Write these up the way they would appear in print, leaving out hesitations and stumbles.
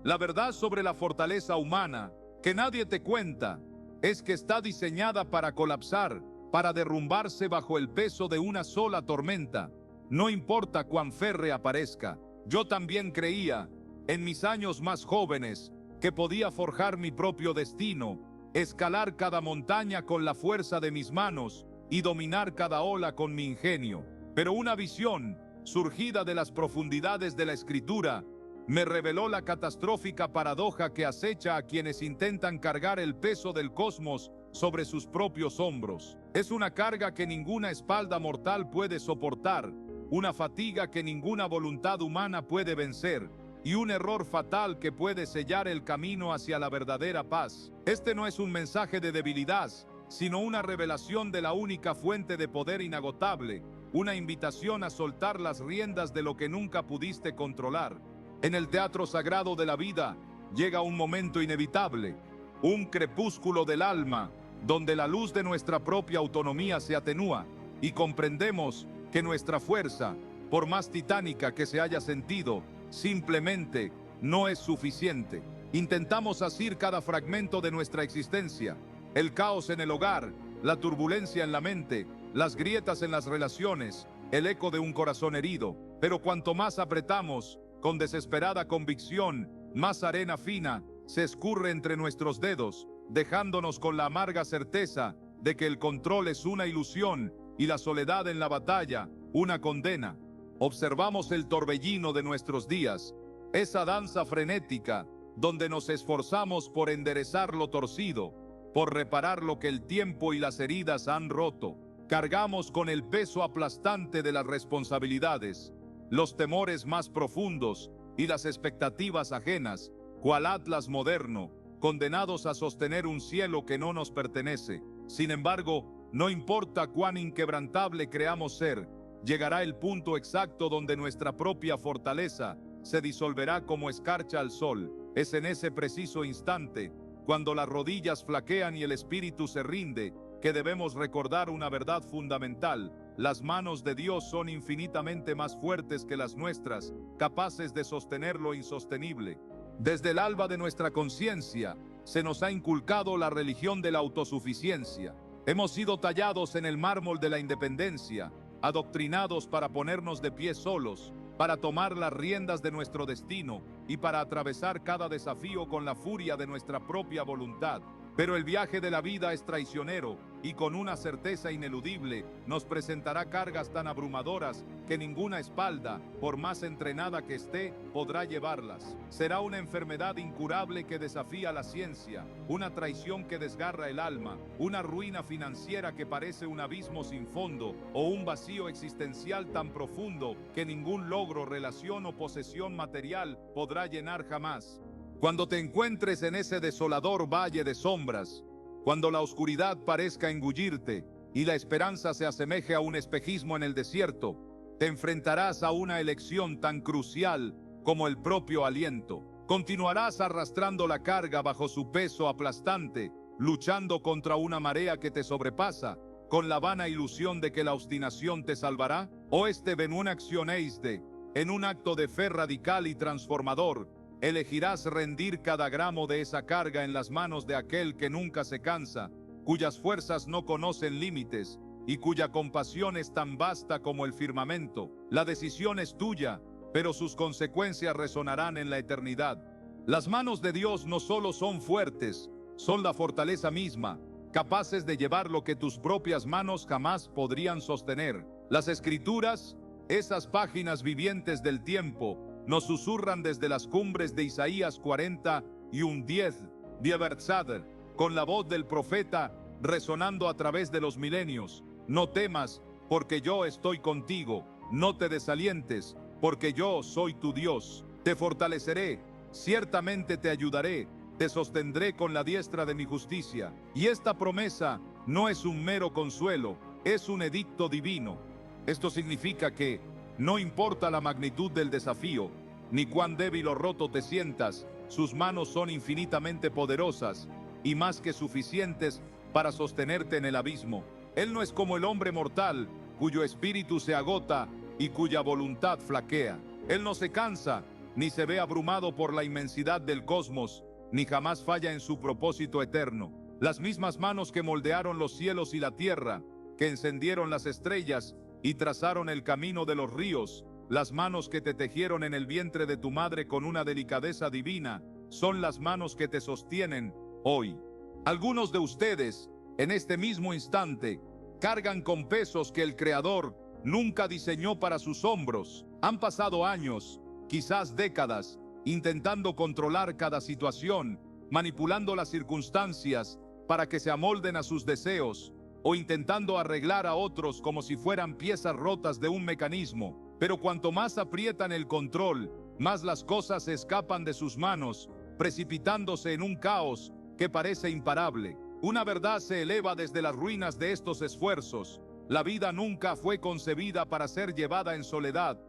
La verdad sobre la fortaleza humana, que nadie te cuenta, es que está diseñada para colapsar, para derrumbarse bajo el peso de una sola tormenta. No importa cuán férrea parezca. Yo también creía, en mis años más jóvenes, que podía forjar mi propio destino, escalar cada montaña con la fuerza de mis manos y dominar cada ola con mi ingenio. Pero una visión, surgida de las profundidades de la Escritura, me reveló la catastrófica paradoja que acecha a quienes intentan cargar el peso del cosmos sobre sus propios hombros. Es una carga que ninguna espalda mortal puede soportar, una fatiga que ninguna voluntad humana puede vencer, y un error fatal que puede sellar el camino hacia la verdadera paz. Este no es un mensaje de debilidad, sino una revelación de la única fuente de poder inagotable, una invitación a soltar las riendas de lo que nunca pudiste controlar. En el teatro sagrado de la vida llega un momento inevitable, un crepúsculo del alma, donde la luz de nuestra propia autonomía se atenúa y comprendemos que nuestra fuerza, por más titánica que se haya sentido, simplemente no es suficiente. Intentamos asir cada fragmento de nuestra existencia, el caos en el hogar, la turbulencia en la mente, las grietas en las relaciones, el eco de un corazón herido. Pero cuanto más apretamos, con desesperada convicción, más arena fina se escurre entre nuestros dedos, dejándonos con la amarga certeza de que el control es una ilusión y la soledad en la batalla una condena. Observamos el torbellino de nuestros días, esa danza frenética donde nos esforzamos por enderezar lo torcido, por reparar lo que el tiempo y las heridas han roto. Cargamos con el peso aplastante de las responsabilidades, los temores más profundos y las expectativas ajenas, cual atlas moderno, condenados a sostener un cielo que no nos pertenece. Sin embargo, no importa cuán inquebrantable creamos ser, llegará el punto exacto donde nuestra propia fortaleza se disolverá como escarcha al sol. Es en ese preciso instante, cuando las rodillas flaquean y el espíritu se rinde, que debemos recordar una verdad fundamental. Las manos de Dios son infinitamente más fuertes que las nuestras, capaces de sostener lo insostenible. Desde el alba de nuestra conciencia, se nos ha inculcado la religión de la autosuficiencia. Hemos sido tallados en el mármol de la independencia, adoctrinados para ponernos de pie solos, para tomar las riendas de nuestro destino y para atravesar cada desafío con la furia de nuestra propia voluntad. Pero el viaje de la vida es traicionero y con una certeza ineludible nos presentará cargas tan abrumadoras que ninguna espalda, por más entrenada que esté, podrá llevarlas. Será una enfermedad incurable que desafía la ciencia, una traición que desgarra el alma, una ruina financiera que parece un abismo sin fondo o un vacío existencial tan profundo que ningún logro, relación o posesión material podrá llenar jamás. Cuando te encuentres en ese desolador valle de sombras, cuando la oscuridad parezca engullirte y la esperanza se asemeje a un espejismo en el desierto, te enfrentarás a una elección tan crucial como el propio aliento. Continuarás arrastrando la carga bajo su peso aplastante, luchando contra una marea que te sobrepasa, con la vana ilusión de que la obstinación te salvará, o en una acción eiste, en un acto de fe radical y transformador, elegirás rendir cada gramo de esa carga en las manos de aquel que nunca se cansa, cuyas fuerzas no conocen límites y cuya compasión es tan vasta como el firmamento. La decisión es tuya, pero sus consecuencias resonarán en la eternidad. Las manos de Dios no solo son fuertes, son la fortaleza misma, capaces de llevar lo que tus propias manos jamás podrían sostener. Las Escrituras, esas páginas vivientes del tiempo, nos susurran desde las cumbres de Isaías 40:10, Diebertzader, con la voz del profeta resonando a través de los milenios. No temas, porque yo estoy contigo. No te desalientes, porque yo soy tu Dios. Te fortaleceré, ciertamente te ayudaré, te sostendré con la diestra de mi justicia. Y esta promesa no es un mero consuelo, es un edicto divino. Esto significa que, no importa la magnitud del desafío, ni cuán débil o roto te sientas, sus manos son infinitamente poderosas y más que suficientes para sostenerte en el abismo. Él no es como el hombre mortal, cuyo espíritu se agota y cuya voluntad flaquea. Él no se cansa ni se ve abrumado por la inmensidad del cosmos, ni jamás falla en su propósito eterno. Las mismas manos que moldearon los cielos y la tierra, que encendieron las estrellas y trazaron el camino de los ríos, las manos que te tejieron en el vientre de tu madre con una delicadeza divina, son las manos que te sostienen hoy. Algunos de ustedes, en este mismo instante, cargan con pesos que el Creador nunca diseñó para sus hombros. Han pasado años, quizás décadas, intentando controlar cada situación, manipulando las circunstancias para que se amolden a sus deseos, o intentando arreglar a otros como si fueran piezas rotas de un mecanismo. Pero cuanto más aprietan el control, más las cosas se escapan de sus manos, precipitándose en un caos que parece imparable. Una verdad se eleva desde las ruinas de estos esfuerzos. La vida nunca fue concebida para ser llevada en soledad.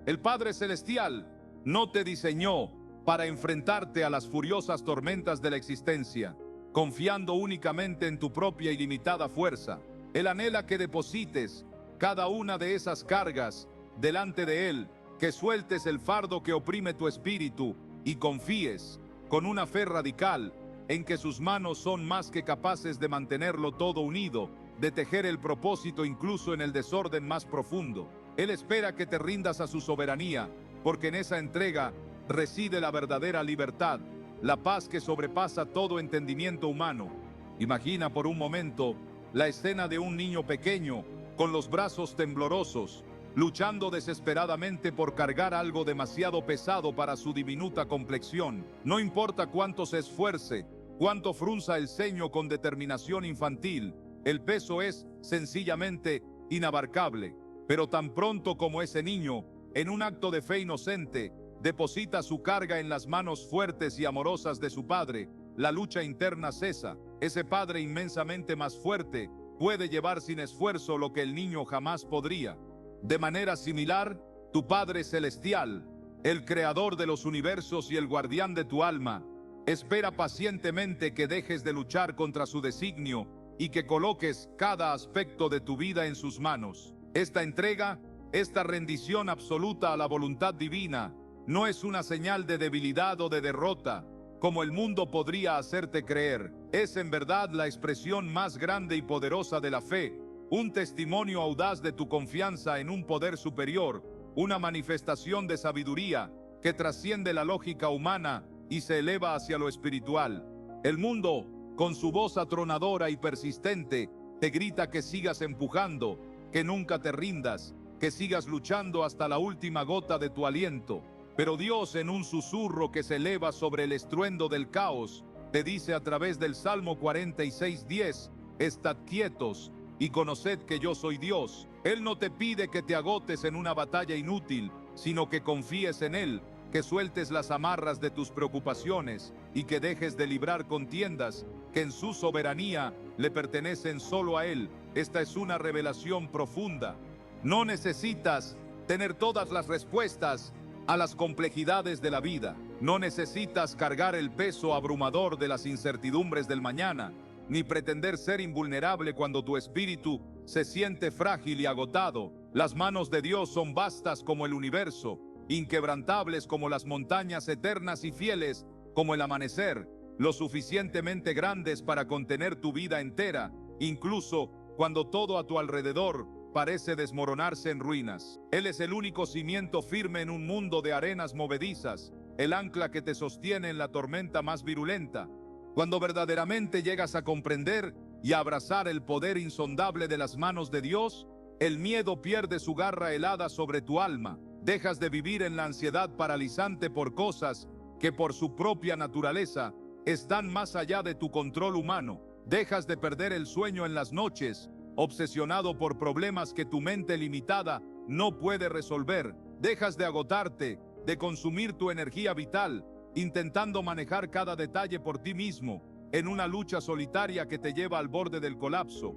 El Padre Celestial no te diseñó para enfrentarte a las furiosas tormentas de la existencia, confiando únicamente en tu propia ilimitada fuerza. Él anhela que deposites cada una de esas cargas delante de Él, que sueltes el fardo que oprime tu espíritu y confíes con una fe radical en que sus manos son más que capaces de mantenerlo todo unido, de tejer el propósito incluso en el desorden más profundo. Él espera que te rindas a su soberanía, porque en esa entrega reside la verdadera libertad, la paz que sobrepasa todo entendimiento humano. Imagina por un momento la escena de un niño pequeño, con los brazos temblorosos, luchando desesperadamente por cargar algo demasiado pesado para su diminuta complexión. No importa cuánto se esfuerce, cuánto frunza el ceño con determinación infantil, el peso es sencillamente inabarcable. Pero tan pronto como ese niño, en un acto de fe inocente, deposita su carga en las manos fuertes y amorosas de su padre, la lucha interna cesa. Ese padre inmensamente más fuerte puede llevar sin esfuerzo lo que el niño jamás podría. De manera similar, tu Padre Celestial, el creador de los universos y el guardián de tu alma, espera pacientemente que dejes de luchar contra su designio y que coloques cada aspecto de tu vida en sus manos. Esta entrega, esta rendición absoluta a la voluntad divina, no es una señal de debilidad o de derrota, como el mundo podría hacerte creer. Es en verdad la expresión más grande y poderosa de la fe, un testimonio audaz de tu confianza en un poder superior, una manifestación de sabiduría que trasciende la lógica humana y se eleva hacia lo espiritual. El mundo, con su voz atronadora y persistente, te grita que sigas empujando, que nunca te rindas, que sigas luchando hasta la última gota de tu aliento. Pero Dios, en un susurro que se eleva sobre el estruendo del caos, te dice a través del Salmo 46:10, estad quietos y conoced que yo soy Dios. Él no te pide que te agotes en una batalla inútil, sino que confíes en Él, que sueltes las amarras de tus preocupaciones y que dejes de librar contiendas que en su soberanía le pertenecen solo a Él. Esta es una revelación profunda. No necesitas tener todas las respuestas a las complejidades de la vida. No necesitas cargar el peso abrumador de las incertidumbres del mañana, ni pretender ser invulnerable cuando tu espíritu se siente frágil y agotado. Las manos de Dios son vastas como el universo, inquebrantables como las montañas, eternas y fieles como el amanecer, lo suficientemente grandes para contener tu vida entera, incluso cuando todo a tu alrededor parece desmoronarse en ruinas. Él es el único cimiento firme en un mundo de arenas movedizas, el ancla que te sostiene en la tormenta más virulenta. Cuando verdaderamente llegas a comprender y a abrazar el poder insondable de las manos de Dios, el miedo pierde su garra helada sobre tu alma. Dejas de vivir en la ansiedad paralizante por cosas que por su propia naturaleza están más allá de tu control humano. Dejas de perder el sueño en las noches, obsesionado por problemas que tu mente limitada no puede resolver. Dejas de agotarte, de consumir tu energía vital, intentando manejar cada detalle por ti mismo, en una lucha solitaria que te lleva al borde del colapso.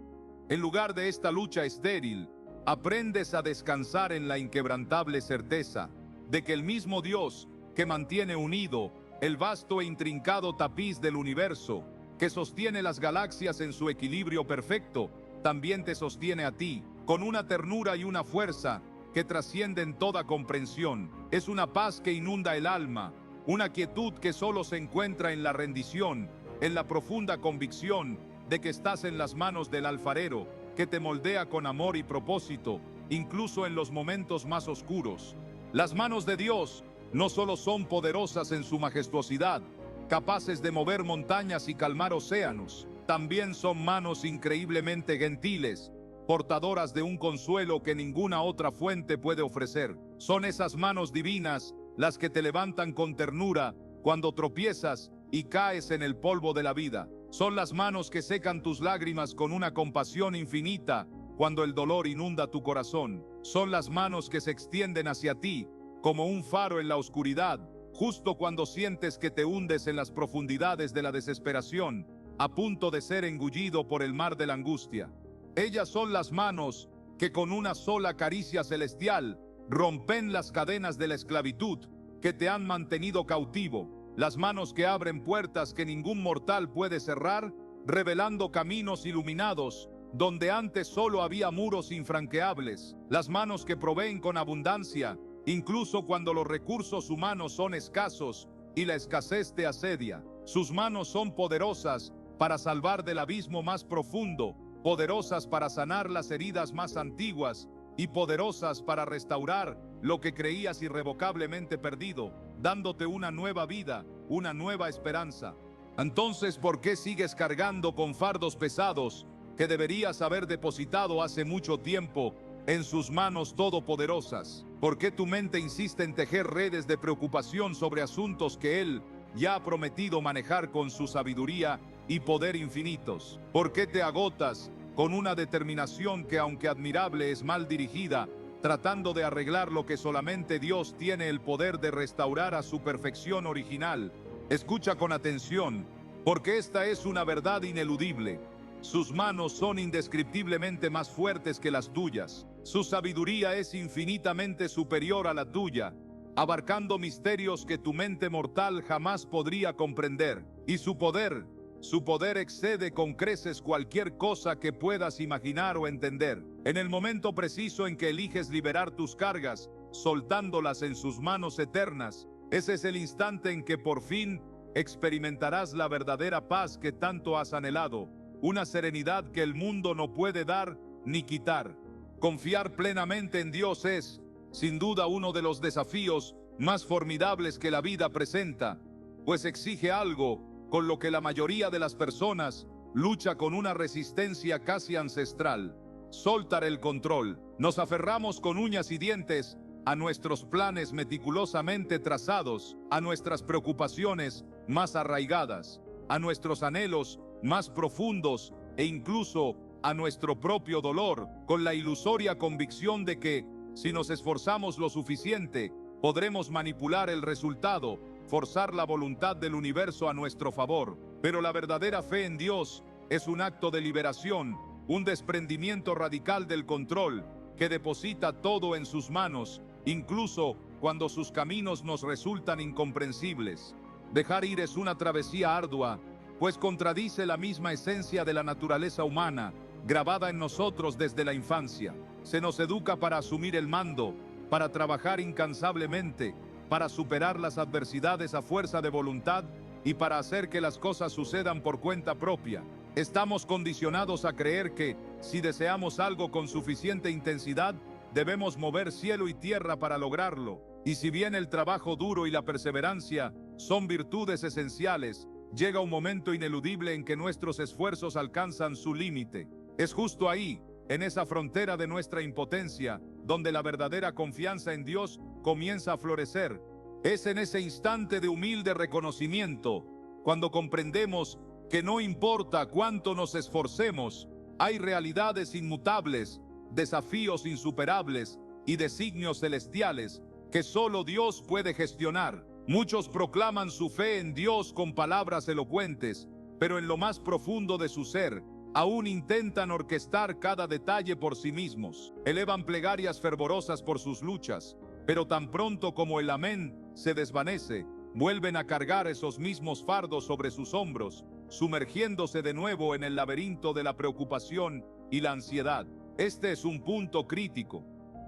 En lugar de esta lucha estéril, aprendes a descansar en la inquebrantable certeza de que el mismo Dios que mantiene unido el vasto e intrincado tapiz del universo, que sostiene las galaxias en su equilibrio perfecto, también te sostiene a ti, con una ternura y una fuerza que trascienden toda comprensión. Es una paz que inunda el alma, una quietud que solo se encuentra en la rendición, en la profunda convicción de que estás en las manos del alfarero, que te moldea con amor y propósito, incluso en los momentos más oscuros. Las manos de Dios no solo son poderosas en su majestuosidad, capaces de mover montañas y calmar océanos, también son manos increíblemente gentiles, portadoras de un consuelo que ninguna otra fuente puede ofrecer. Son esas manos divinas las que te levantan con ternura cuando tropiezas y caes en el polvo de la vida. Son las manos que secan tus lágrimas con una compasión infinita cuando el dolor inunda tu corazón. Son las manos que se extienden hacia ti como un faro en la oscuridad, justo cuando sientes que te hundes en las profundidades de la desesperación, a punto de ser engullido por el mar de la angustia. Ellas son las manos que con una sola caricia celestial rompen las cadenas de la esclavitud que te han mantenido cautivo. Las manos que abren puertas que ningún mortal puede cerrar, revelando caminos iluminados donde antes solo había muros infranqueables. Las manos que proveen con abundancia, incluso cuando los recursos humanos son escasos y la escasez te asedia. Sus manos son poderosas para salvar del abismo más profundo, poderosas para sanar las heridas más antiguas y poderosas para restaurar lo que creías irrevocablemente perdido, dándote una nueva vida, una nueva esperanza. Entonces, ¿por qué sigues cargando con fardos pesados que deberías haber depositado hace mucho tiempo en sus manos todopoderosas? ¿Por qué tu mente insiste en tejer redes de preocupación sobre asuntos que Él ya ha prometido manejar con su sabiduría y poder infinitos? ¿Por qué te agotas con una determinación que, aunque admirable, es mal dirigida, tratando de arreglar lo que solamente Dios tiene el poder de restaurar a su perfección original? Escucha con atención, porque esta es una verdad ineludible. Sus manos son indescriptiblemente más fuertes que las tuyas. Su sabiduría es infinitamente superior a la tuya, abarcando misterios que tu mente mortal jamás podría comprender. Y su poder excede con creces cualquier cosa que puedas imaginar o entender. En el momento preciso en que eliges liberar tus cargas, soltándolas en sus manos eternas, ese es el instante en que por fin experimentarás la verdadera paz que tanto has anhelado, una serenidad que el mundo no puede dar ni quitar. Confiar plenamente en Dios es, sin duda, uno de los desafíos más formidables que la vida presenta, pues exige algo con lo que la mayoría de las personas lucha con una resistencia casi ancestral: soltar el control. Nos aferramos con uñas y dientes a nuestros planes meticulosamente trazados, a nuestras preocupaciones más arraigadas, a nuestros anhelos más profundos e incluso a nuestro propio dolor, con la ilusoria convicción de que, si nos esforzamos lo suficiente, podremos manipular el resultado, forzar la voluntad del universo a nuestro favor. Pero la verdadera fe en Dios es un acto de liberación, un desprendimiento radical del control, que deposita todo en sus manos, incluso cuando sus caminos nos resultan incomprensibles. Dejar ir es una travesía ardua, pues contradice la misma esencia de la naturaleza humana, grabada en nosotros desde la infancia. Se nos educa para asumir el mando, para trabajar incansablemente, para superar las adversidades a fuerza de voluntad y para hacer que las cosas sucedan por cuenta propia. Estamos condicionados a creer que, si deseamos algo con suficiente intensidad, debemos mover cielo y tierra para lograrlo. Y si bien el trabajo duro y la perseverancia son virtudes esenciales, llega un momento ineludible en que nuestros esfuerzos alcanzan su límite. Es justo ahí, en esa frontera de nuestra impotencia, donde la verdadera confianza en Dios comienza a florecer. Es en ese instante de humilde reconocimiento, cuando comprendemos que no importa cuánto nos esforcemos, hay realidades inmutables, desafíos insuperables y designios celestiales que solo Dios puede gestionar. Muchos proclaman su fe en Dios con palabras elocuentes, pero en lo más profundo de su ser, aún intentan orquestar cada detalle por sí mismos. Elevan plegarias fervorosas por sus luchas, pero tan pronto como el amén se desvanece, vuelven a cargar esos mismos fardos sobre sus hombros, sumergiéndose de nuevo en el laberinto de la preocupación y la ansiedad. Este es un punto crítico.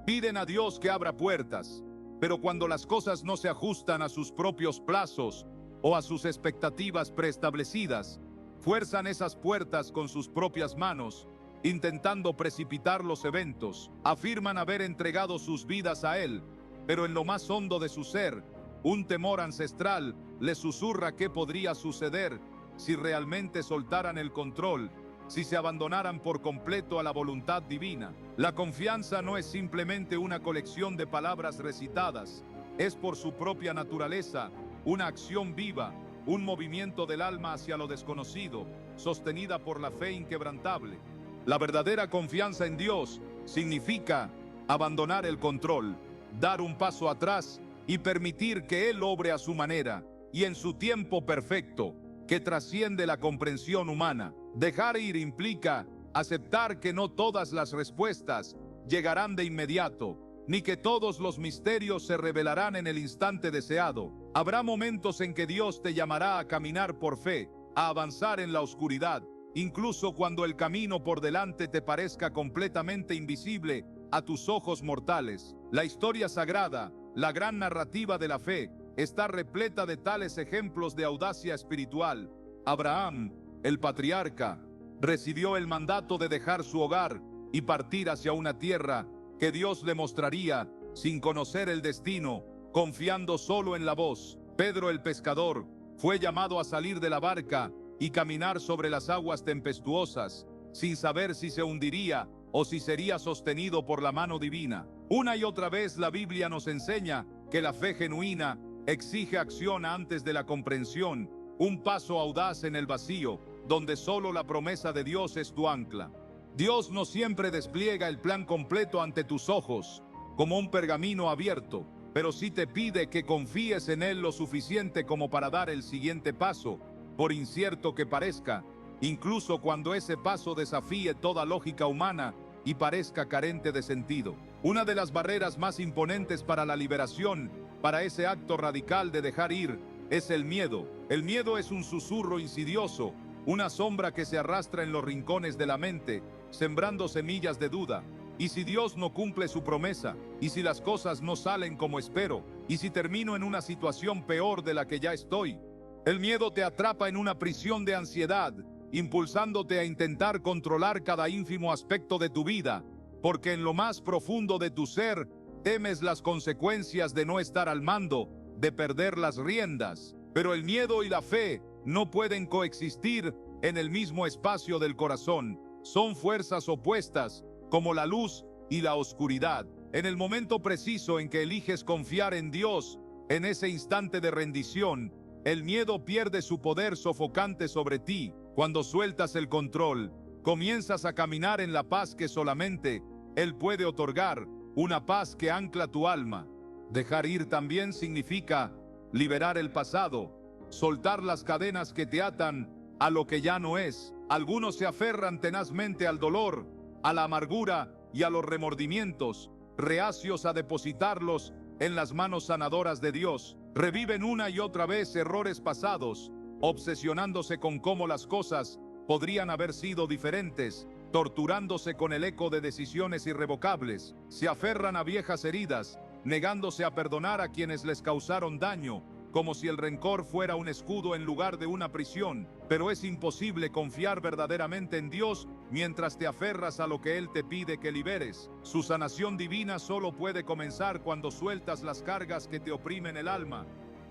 Piden a Dios que abra puertas, pero cuando las cosas no se ajustan a sus propios plazos o a sus expectativas preestablecidas, fuerzan esas puertas con sus propias manos, intentando precipitar los eventos. Afirman haber entregado sus vidas a Él, pero en lo más hondo de su ser, un temor ancestral les susurra qué podría suceder si realmente soltaran el control, si se abandonaran por completo a la voluntad divina. La confianza no es simplemente una colección de palabras recitadas, es por su propia naturaleza una acción viva, un movimiento del alma hacia lo desconocido, sostenida por la fe inquebrantable. La verdadera confianza en Dios significa abandonar el control, dar un paso atrás y permitir que Él obre a su manera y en su tiempo perfecto, que trasciende la comprensión humana. Dejar ir implica aceptar que no todas las respuestas llegarán de inmediato, ni que todos los misterios se revelarán en el instante deseado. Habrá momentos en que Dios te llamará a caminar por fe, a avanzar en la oscuridad, incluso cuando el camino por delante te parezca completamente invisible a tus ojos mortales. La historia sagrada, la gran narrativa de la fe, está repleta de tales ejemplos de audacia espiritual. Abraham, el patriarca, recibió el mandato de dejar su hogar y partir hacia una tierra que Dios le mostraría sin conocer el destino, confiando solo en la voz. Pedro el pescador fue llamado a salir de la barca y caminar sobre las aguas tempestuosas, sin saber si se hundiría o si sería sostenido por la mano divina. Una y otra vez la Biblia nos enseña que la fe genuina exige acción antes de la comprensión, un paso audaz en el vacío, donde solo la promesa de Dios es tu ancla. Dios no siempre despliega el plan completo ante tus ojos, como un pergamino abierto, pero sí te pide que confíes en Él lo suficiente como para dar el siguiente paso, por incierto que parezca, incluso cuando ese paso desafíe toda lógica humana y parezca carente de sentido. Una de las barreras más imponentes para la liberación, para ese acto radical de dejar ir, es el miedo. El miedo es un susurro insidioso, una sombra que se arrastra en los rincones de la mente, sembrando semillas de duda. ¿Y si Dios no cumple su promesa? ¿Y si las cosas no salen como espero? ¿Y si termino en una situación peor de la que ya estoy? El miedo te atrapa en una prisión de ansiedad, impulsándote a intentar controlar cada ínfimo aspecto de tu vida, porque en lo más profundo de tu ser temes las consecuencias de no estar al mando, de perder las riendas. Pero el miedo y la fe no pueden coexistir en el mismo espacio del corazón. Son fuerzas opuestas, como la luz y la oscuridad. En el momento preciso en que eliges confiar en Dios, en ese instante de rendición, el miedo pierde su poder sofocante sobre ti. Cuando sueltas el control, comienzas a caminar en la paz que solamente Él puede otorgar, una paz que ancla tu alma. Dejar ir también significa liberar el pasado, soltar las cadenas que te atan a lo que ya no es. Algunos se aferran tenazmente al dolor, a la amargura y a los remordimientos, reacios a depositarlos en las manos sanadoras de Dios. Reviven una y otra vez errores pasados, obsesionándose con cómo las cosas podrían haber sido diferentes, torturándose con el eco de decisiones irrevocables. Se aferran a viejas heridas, negándose a perdonar a quienes les causaron daño, como si el rencor fuera un escudo en lugar de una prisión. Pero es imposible confiar verdaderamente en Dios mientras te aferras a lo que Él te pide que liberes. Su sanación divina solo puede comenzar cuando sueltas las cargas que te oprimen el alma.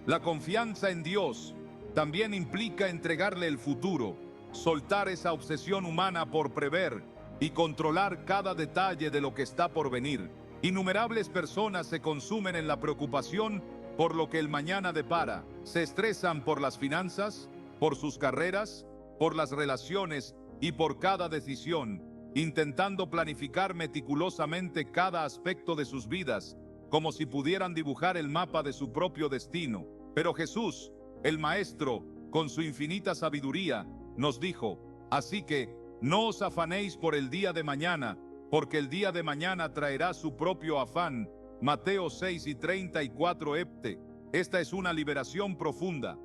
La confianza en Dios también implica entregarle el futuro, soltar esa obsesión humana por prever y controlar cada detalle de lo que está por venir. Innumerables personas se consumen en la preocupación por lo que el mañana depara. Se estresan por las finanzas, por sus carreras, por las relaciones y por cada decisión, intentando planificar meticulosamente cada aspecto de sus vidas, como si pudieran dibujar el mapa de su propio destino. Pero Jesús, el Maestro, con su infinita sabiduría, nos dijo: así que no os afanéis por el día de mañana, porque el día de mañana traerá su propio afán. Mateo 6:34 Epte. Esta es una liberación profunda.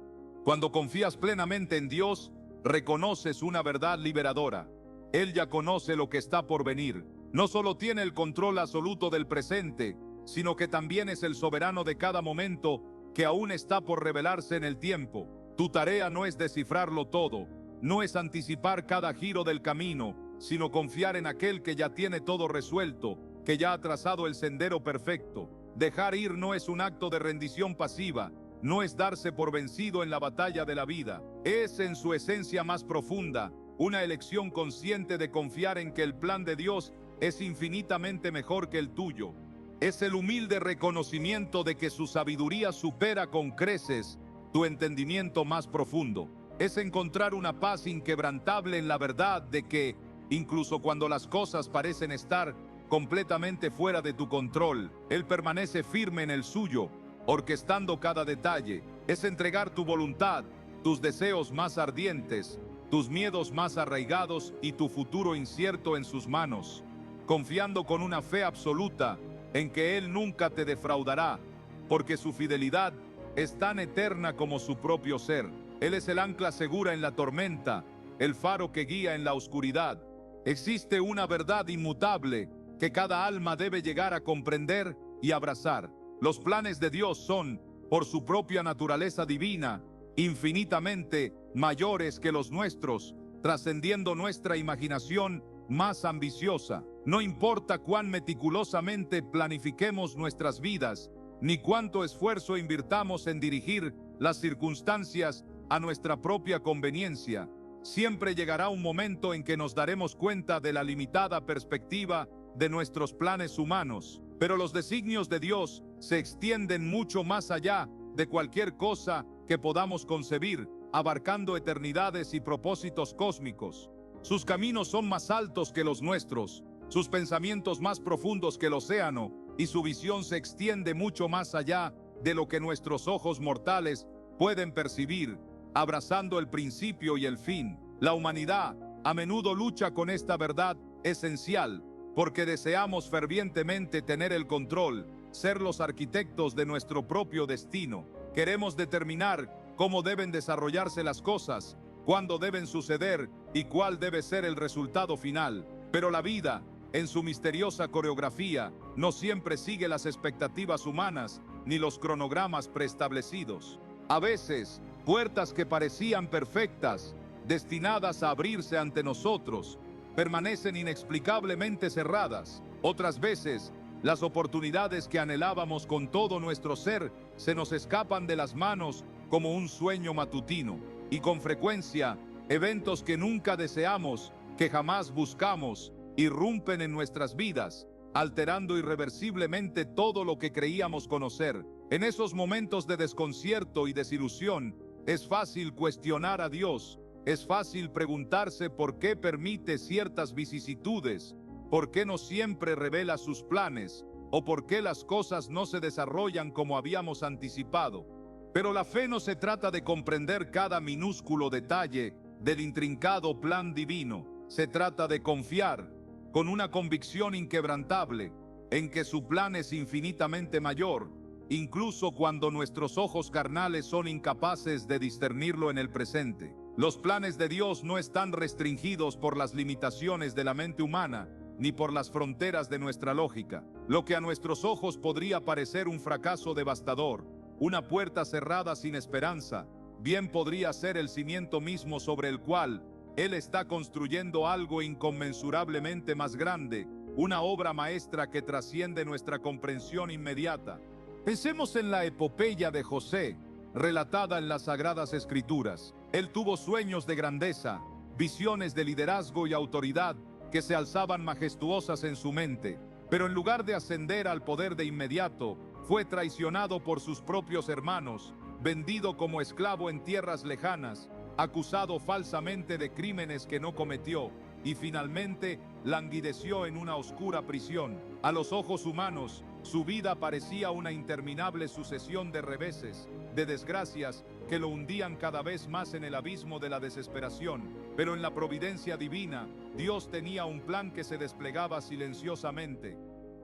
Cuando confías plenamente en Dios, reconoces una verdad liberadora. Él ya conoce lo que está por venir. No solo tiene el control absoluto del presente, sino que también es el soberano de cada momento que aún está por revelarse en el tiempo. Tu tarea no es descifrarlo todo, no es anticipar cada giro del camino, sino confiar en aquel que ya tiene todo resuelto, que ya ha trazado el sendero perfecto. Dejar ir no es un acto de rendición pasiva, no es darse por vencido en la batalla de la vida. Es en su esencia más profunda una elección consciente de confiar en que el plan de Dios es infinitamente mejor que el tuyo. Es el humilde reconocimiento de que su sabiduría supera con creces tu entendimiento más profundo. Es encontrar una paz inquebrantable en la verdad de que, incluso cuando las cosas parecen estar completamente fuera de tu control, Él permanece firme en el suyo, orquestando cada detalle. Es entregar tu voluntad, tus deseos más ardientes, tus miedos más arraigados y tu futuro incierto en sus manos, confiando con una fe absoluta en que Él nunca te defraudará, porque su fidelidad es tan eterna como su propio ser. Él es el ancla segura en la tormenta, el faro que guía en la oscuridad. Existe una verdad inmutable que cada alma debe llegar a comprender y abrazar. Los planes de Dios son, por su propia naturaleza divina, infinitamente mayores que los nuestros, trascendiendo nuestra imaginación más ambiciosa. No importa cuán meticulosamente planifiquemos nuestras vidas, ni cuánto esfuerzo invirtamos en dirigir las circunstancias a nuestra propia conveniencia, siempre llegará un momento en que nos daremos cuenta de la limitada perspectiva de nuestros planes humanos. Pero los designios de Dios se extienden mucho más allá de cualquier cosa que podamos concebir, abarcando eternidades y propósitos cósmicos. Sus caminos son más altos que los nuestros, sus pensamientos más profundos que el océano, y su visión se extiende mucho más allá de lo que nuestros ojos mortales pueden percibir, abrazando el principio y el fin. La humanidad a menudo lucha con esta verdad esencial, porque deseamos fervientemente tener el control, ser los arquitectos de nuestro propio destino. Queremos determinar cómo deben desarrollarse las cosas, cuándo deben suceder y cuál debe ser el resultado final. Pero la vida, en su misteriosa coreografía, no siempre sigue las expectativas humanas ni los cronogramas preestablecidos. A veces, puertas que parecían perfectas, destinadas a abrirse ante nosotros, permanecen inexplicablemente cerradas. Otras veces, las oportunidades que anhelábamos con todo nuestro ser se nos escapan de las manos como un sueño matutino. Y con frecuencia, eventos que nunca deseamos, que jamás buscamos, irrumpen en nuestras vidas, alterando irreversiblemente todo lo que creíamos conocer. En esos momentos de desconcierto y desilusión, es fácil cuestionar a Dios. Es fácil preguntarse por qué permite ciertas vicisitudes, por qué no siempre revela sus planes, o por qué las cosas no se desarrollan como habíamos anticipado. Pero la fe no se trata de comprender cada minúsculo detalle del intrincado plan divino. Se trata de confiar, con una convicción inquebrantable, en que su plan es infinitamente mayor, incluso cuando nuestros ojos carnales son incapaces de discernirlo en el presente. Los planes de Dios no están restringidos por las limitaciones de la mente humana, ni por las fronteras de nuestra lógica. Lo que a nuestros ojos podría parecer un fracaso devastador, una puerta cerrada sin esperanza, bien podría ser el cimiento mismo sobre el cual Él está construyendo algo inconmensurablemente más grande, una obra maestra que trasciende nuestra comprensión inmediata. Pensemos en la epopeya de José, relatada en las Sagradas Escrituras. Él tuvo sueños de grandeza, visiones de liderazgo y autoridad que se alzaban majestuosas en su mente, pero en lugar de ascender al poder de inmediato, fue traicionado por sus propios hermanos, vendido como esclavo en tierras lejanas, acusado falsamente de crímenes que no cometió, y finalmente languideció en una oscura prisión. A los ojos humanos, su vida parecía una interminable sucesión de reveses, de desgracias que lo hundían cada vez más en el abismo de la desesperación. Pero en la providencia divina, Dios tenía un plan que se desplegaba silenciosamente.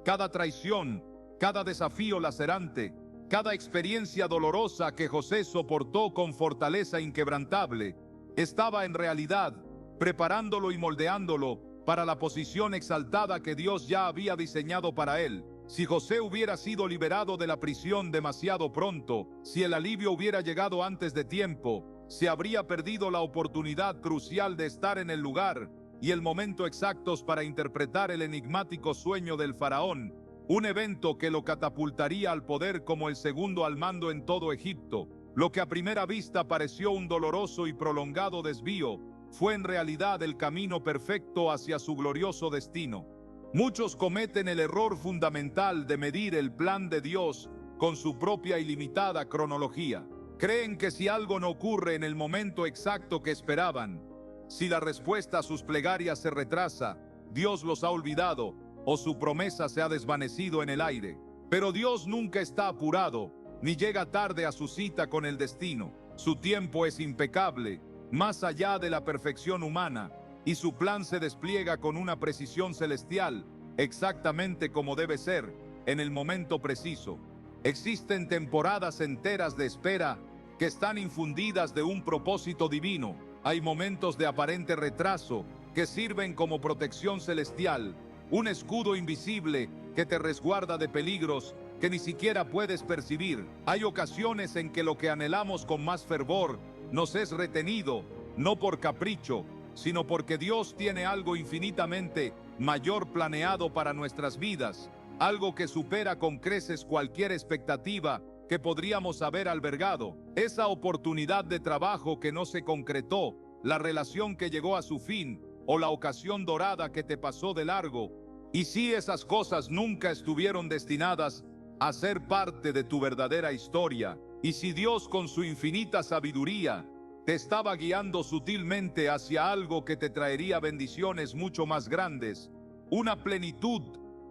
Cada traición, cada desafío lacerante, cada experiencia dolorosa que José soportó con fortaleza inquebrantable, estaba en realidad preparándolo y moldeándolo para la posición exaltada que Dios ya había diseñado para él. Si José hubiera sido liberado de la prisión demasiado pronto, si el alivio hubiera llegado antes de tiempo, se habría perdido la oportunidad crucial de estar en el lugar y el momento exactos para interpretar el enigmático sueño del faraón, un evento que lo catapultaría al poder como el segundo al mando en todo Egipto. Lo que a primera vista pareció un doloroso y prolongado desvío, fue en realidad el camino perfecto hacia su glorioso destino. Muchos cometen el error fundamental de medir el plan de Dios con su propia ilimitada cronología. Creen que si algo no ocurre en el momento exacto que esperaban, si la respuesta a sus plegarias se retrasa, Dios los ha olvidado o su promesa se ha desvanecido en el aire. Pero Dios nunca está apurado, ni llega tarde a su cita con el destino. Su tiempo es impecable, más allá de la perfección humana, y su plan se despliega con una precisión celestial, exactamente como debe ser, en el momento preciso. Existen temporadas enteras de espera que están infundidas de un propósito divino. Hay momentos de aparente retraso que sirven como protección celestial, un escudo invisible que te resguarda de peligros que ni siquiera puedes percibir. Hay ocasiones en que lo que anhelamos con más fervor nos es retenido, no por capricho, sino porque Dios tiene algo infinitamente mayor planeado para nuestras vidas, algo que supera con creces cualquier expectativa que podríamos haber albergado. Esa oportunidad de trabajo que no se concretó, la relación que llegó a su fin, o la ocasión dorada que te pasó de largo. Y si esas cosas nunca estuvieron destinadas a ser parte de tu verdadera historia, y si Dios con su infinita sabiduría te estaba guiando sutilmente hacia algo que te traería bendiciones mucho más grandes, una plenitud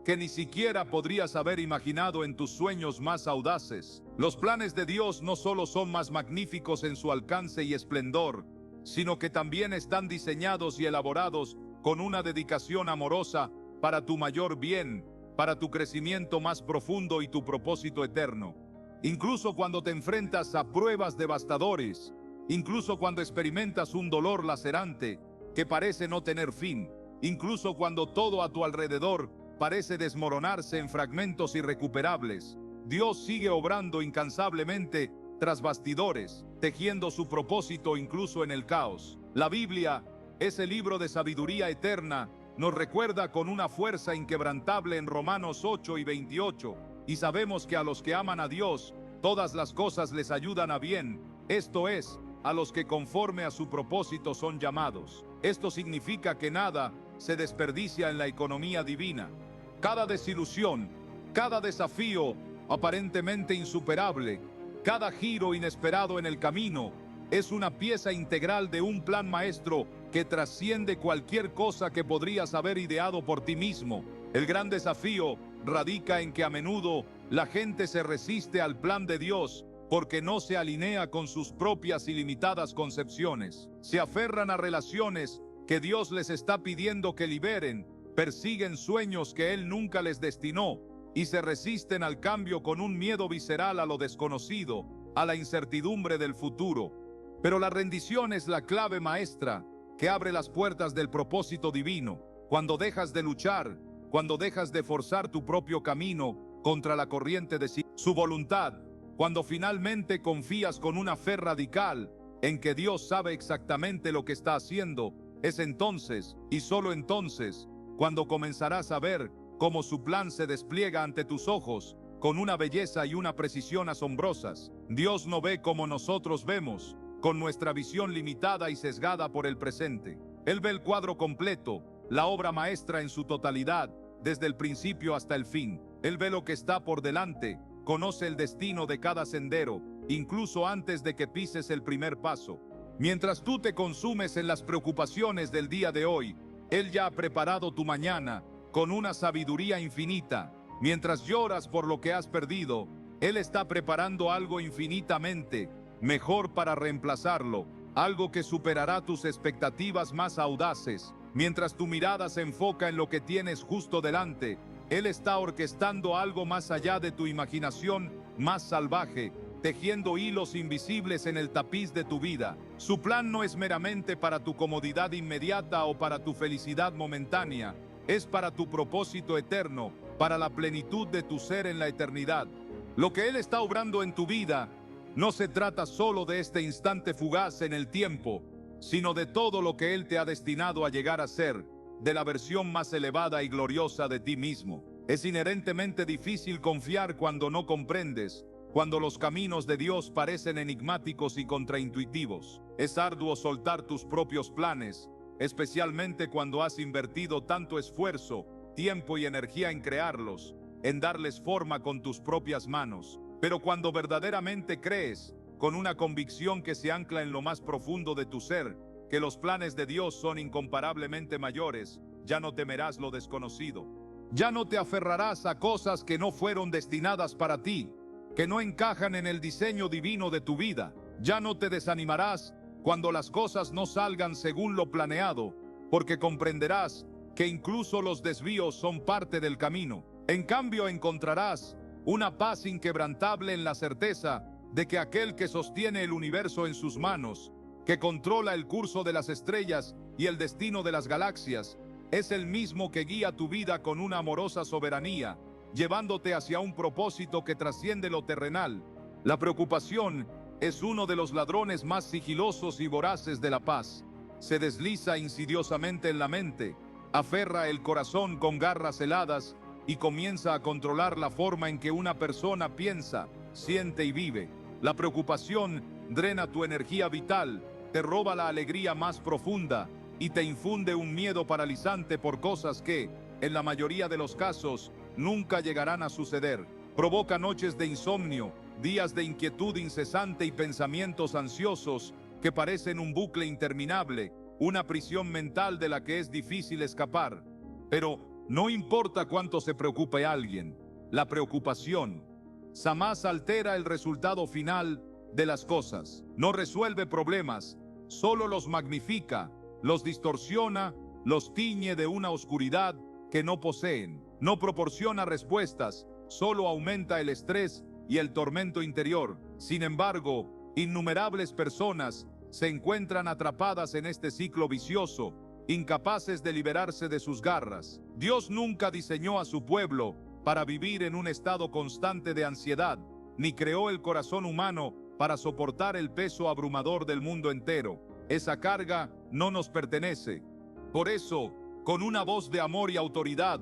que ni siquiera podrías haber imaginado en tus sueños más audaces. Los planes de Dios no solo son más magníficos en su alcance y esplendor, sino que también están diseñados y elaborados con una dedicación amorosa para tu mayor bien, para tu crecimiento más profundo y tu propósito eterno. Incluso cuando te enfrentas a pruebas devastadoras, incluso cuando experimentas un dolor lacerante que parece no tener fin, incluso cuando todo a tu alrededor parece desmoronarse en fragmentos irrecuperables, Dios sigue obrando incansablemente tras bastidores, tejiendo su propósito incluso en el caos. La Biblia, ese libro de sabiduría eterna, nos recuerda con una fuerza inquebrantable en Romanos 8:28, y sabemos que a los que aman a Dios, todas las cosas les ayudan a bien, esto es, a los que conforme a su propósito son llamados. Esto significa que nada se desperdicia en la economía divina. Cada desilusión, cada desafío aparentemente insuperable, cada giro inesperado en el camino, es una pieza integral de un plan maestro que trasciende cualquier cosa que podrías haber ideado por ti mismo. El gran desafío radica en que a menudo la gente se resiste al plan de Dios porque no se alinea con sus propias ilimitadas concepciones. Se aferran a relaciones que Dios les está pidiendo que liberen, persiguen sueños que Él nunca les destinó y se resisten al cambio con un miedo visceral a lo desconocido, a la incertidumbre del futuro. Pero la rendición es la clave maestra que abre las puertas del propósito divino. Cuando dejas de luchar, cuando dejas de forzar tu propio camino contra la corriente de su voluntad, cuando finalmente confías con una fe radical en que Dios sabe exactamente lo que está haciendo, es entonces, y solo entonces, cuando comenzarás a ver cómo su plan se despliega ante tus ojos, con una belleza y una precisión asombrosas. Dios no ve como nosotros vemos, con nuestra visión limitada y sesgada por el presente. Él ve el cuadro completo, la obra maestra en su totalidad, desde el principio hasta el fin. Él ve lo que está por delante, conoce el destino de cada sendero, incluso antes de que pises el primer paso. Mientras tú te consumes en las preocupaciones del día de hoy, Él ya ha preparado tu mañana con una sabiduría infinita. Mientras lloras por lo que has perdido, Él está preparando algo infinitamente mejor para reemplazarlo, algo que superará tus expectativas más audaces. Mientras tu mirada se enfoca en lo que tienes justo delante, Él está orquestando algo más allá de tu imaginación más salvaje. tejiendo hilos invisibles en el tapiz de tu vida. Su plan no es meramente para tu comodidad inmediata o para tu felicidad momentánea, es para tu propósito eterno, para la plenitud de tu ser en la eternidad. Lo que Él está obrando en tu vida no se trata solo de este instante fugaz en el tiempo, sino de todo lo que Él te ha destinado a llegar a ser, de la versión más elevada y gloriosa de ti mismo. Es inherentemente difícil confiar cuando no comprendes, cuando los caminos de Dios parecen enigmáticos y contraintuitivos. Es arduo soltar tus propios planes, especialmente cuando has invertido tanto esfuerzo, tiempo y energía en crearlos, en darles forma con tus propias manos. Pero cuando verdaderamente crees, con una convicción que se ancla en lo más profundo de tu ser, que los planes de Dios son incomparablemente mayores, ya no temerás lo desconocido. Ya no te aferrarás a cosas que no fueron destinadas para ti, que no encajan en el diseño divino de tu vida. Ya no te desanimarás cuando las cosas no salgan según lo planeado, porque comprenderás que incluso los desvíos son parte del camino. En cambio, encontrarás una paz inquebrantable en la certeza de que aquel que sostiene el universo en sus manos, que controla el curso de las estrellas y el destino de las galaxias, es el mismo que guía tu vida con una amorosa soberanía, llevándote hacia un propósito que trasciende lo terrenal. La preocupación es uno de los ladrones más sigilosos y voraces de la paz. Se desliza insidiosamente en la mente, aferra el corazón con garras heladas y comienza a controlar la forma en que una persona piensa, siente y vive. La preocupación drena tu energía vital, te roba la alegría más profunda y te infunde un miedo paralizante por cosas que, en la mayoría de los casos, nunca llegarán a suceder. Provoca noches de insomnio, días de inquietud incesante y pensamientos ansiosos que parecen un bucle interminable, una prisión mental de la que es difícil escapar. Pero no importa cuánto se preocupe alguien, la preocupación jamás altera el resultado final de las cosas. No resuelve problemas, solo los magnifica, los distorsiona, los tiñe de una oscuridad que no poseen. No proporciona respuestas, solo aumenta el estrés y el tormento interior. Sin embargo, innumerables personas se encuentran atrapadas en este ciclo vicioso, incapaces de liberarse de sus garras. Dios nunca diseñó a su pueblo para vivir en un estado constante de ansiedad, ni creó el corazón humano para soportar el peso abrumador del mundo entero. Esa carga no nos pertenece. Por eso, con una voz de amor y autoridad,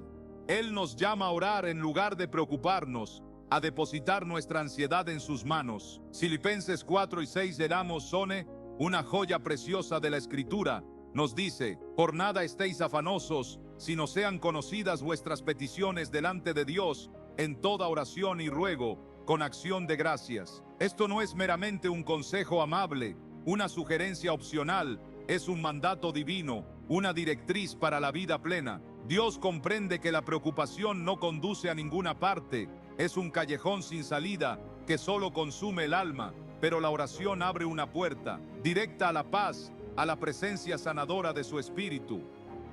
Él nos llama a orar en lugar de preocuparnos, a depositar nuestra ansiedad en sus manos. Filipenses 4:6 de Amos Sone, una joya preciosa de la Escritura, nos dice: por nada estéis afanosos, sino sean conocidas vuestras peticiones delante de Dios, en toda oración y ruego, con acción de gracias. Esto no es meramente un consejo amable, una sugerencia opcional, es un mandato divino, una directriz para la vida plena. Dios comprende que la preocupación no conduce a ninguna parte, es un callejón sin salida que solo consume el alma, pero la oración abre una puerta directa a la paz, a la presencia sanadora de su espíritu.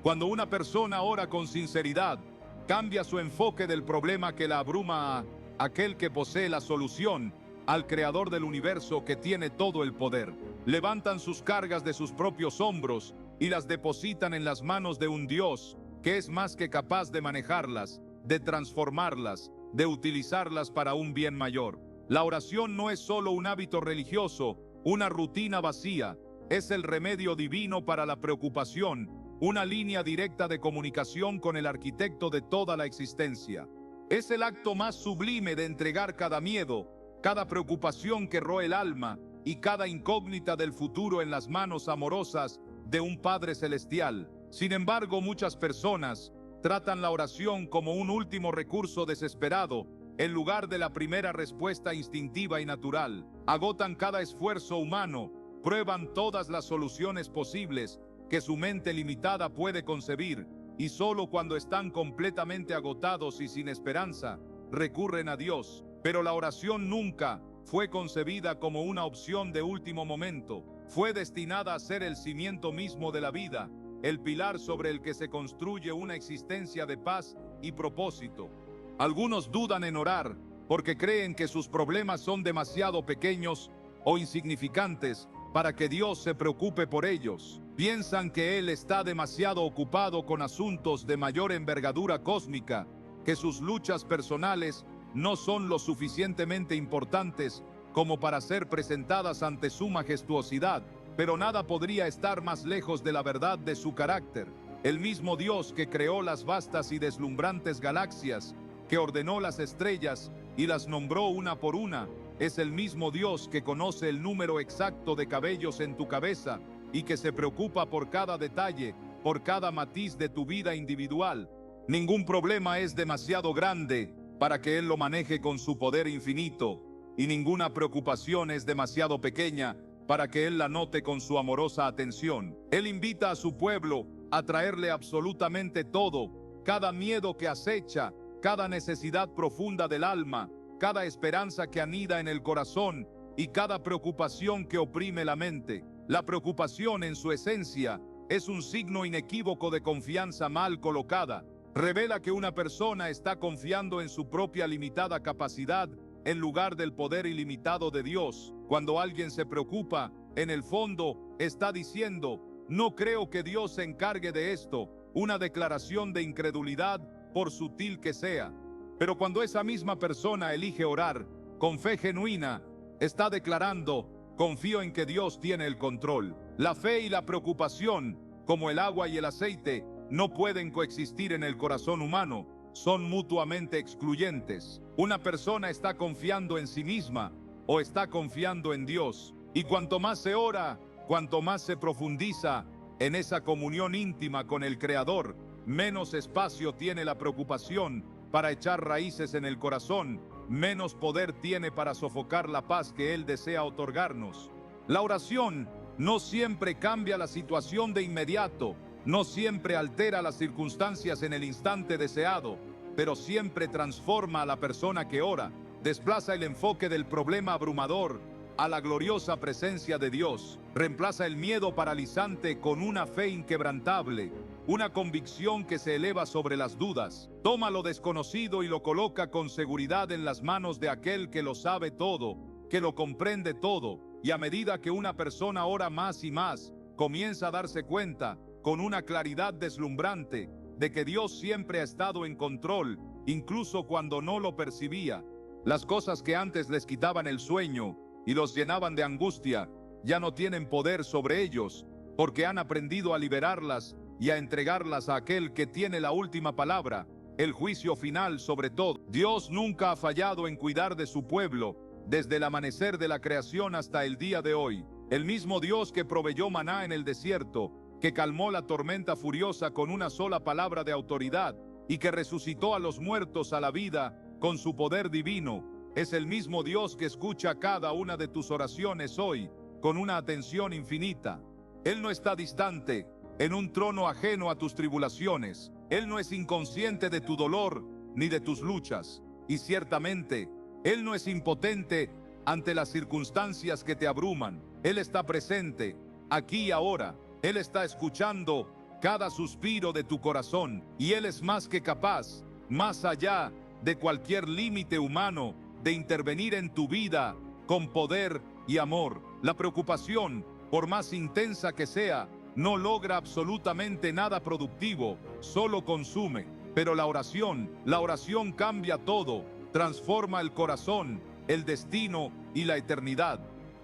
Cuando una persona ora con sinceridad, cambia su enfoque del problema que la abruma a aquel que posee la solución, al creador del universo que tiene todo el poder. Levantan sus cargas de sus propios hombros y las depositan en las manos de un Dios que es más que capaz de manejarlas, de transformarlas, de utilizarlas para un bien mayor. La oración no es solo un hábito religioso, una rutina vacía, es el remedio divino para la preocupación, una línea directa de comunicación con el arquitecto de toda la existencia. Es el acto más sublime de entregar cada miedo, cada preocupación que roe el alma y cada incógnita del futuro en las manos amorosas de un Padre Celestial. Sin embargo, muchas personas tratan la oración como un último recurso desesperado, en lugar de la primera respuesta instintiva y natural. Agotan cada esfuerzo humano, prueban todas las soluciones posibles que su mente limitada puede concebir, y solo cuando están completamente agotados y sin esperanza, recurren a Dios. Pero la oración nunca fue concebida como una opción de último momento. Fue destinada a ser el cimiento mismo de la vida, el pilar sobre el que se construye una existencia de paz y propósito. Algunos dudan en orar porque creen que sus problemas son demasiado pequeños o insignificantes para que Dios se preocupe por ellos. Piensan que Él está demasiado ocupado con asuntos de mayor envergadura cósmica, que sus luchas personales no son lo suficientemente importantes como para ser presentadas ante su majestuosidad, pero nada podría estar más lejos de la verdad de su carácter. El mismo Dios que creó las vastas y deslumbrantes galaxias, que ordenó las estrellas y las nombró una por una, es el mismo Dios que conoce el número exacto de cabellos en tu cabeza y que se preocupa por cada detalle, por cada matiz de tu vida individual. Ningún problema es demasiado grande para que Él lo maneje con su poder infinito, y ninguna preocupación es demasiado pequeña para que Él la note con su amorosa atención. Él invita a su pueblo a traerle absolutamente todo, cada miedo que acecha, cada necesidad profunda del alma, cada esperanza que anida en el corazón y cada preocupación que oprime la mente. La preocupación en su esencia es un signo inequívoco de confianza mal colocada. Revela que una persona está confiando en su propia limitada capacidad en lugar del poder ilimitado de Dios. Cuando alguien se preocupa, en el fondo está diciendo: no creo que Dios se encargue de esto, una declaración de incredulidad por sutil que sea. Pero cuando esa misma persona elige orar con fe genuina, está declarando: confío en que Dios tiene el control. La fe y la preocupación, como el agua y el aceite, no pueden coexistir en el corazón humano, son mutuamente excluyentes. Una persona está confiando en sí misma o está confiando en Dios. Y cuanto más se ora, cuanto más se profundiza en esa comunión íntima con el Creador, menos espacio tiene la preocupación para echar raíces en el corazón, menos poder tiene para sofocar la paz que Él desea otorgarnos. La oración no siempre cambia la situación de inmediato, no siempre altera las circunstancias en el instante deseado, pero siempre transforma a la persona que ora, desplaza el enfoque del problema abrumador a la gloriosa presencia de Dios, reemplaza el miedo paralizante con una fe inquebrantable, una convicción que se eleva sobre las dudas, toma lo desconocido y lo coloca con seguridad en las manos de aquel que lo sabe todo, que lo comprende todo, y a medida que una persona ora más y más, comienza a darse cuenta, con una claridad deslumbrante, de que Dios siempre ha estado en control, incluso cuando no lo percibía. Las cosas que antes les quitaban el sueño y los llenaban de angustia, ya no tienen poder sobre ellos, porque han aprendido a liberarlas y a entregarlas a aquel que tiene la última palabra, el juicio final sobre todo. Dios nunca ha fallado en cuidar de su pueblo, desde el amanecer de la creación hasta el día de hoy. El mismo Dios que proveyó maná en el desierto, que calmó la tormenta furiosa con una sola palabra de autoridad y que resucitó a los muertos a la vida con su poder divino, es el mismo Dios que escucha cada una de tus oraciones hoy con una atención infinita. Él no está distante, en un trono ajeno a tus tribulaciones. Él no es inconsciente de tu dolor ni de tus luchas. Y ciertamente, Él no es impotente ante las circunstancias que te abruman. Él está presente, aquí y ahora. Él está escuchando cada suspiro de tu corazón. Y Él es más que capaz, más allá de cualquier límite humano, de intervenir en tu vida con poder y amor. La preocupación, por más intensa que sea, no logra absolutamente nada productivo, solo consume. Pero la oración cambia todo, transforma el corazón, el destino y la eternidad.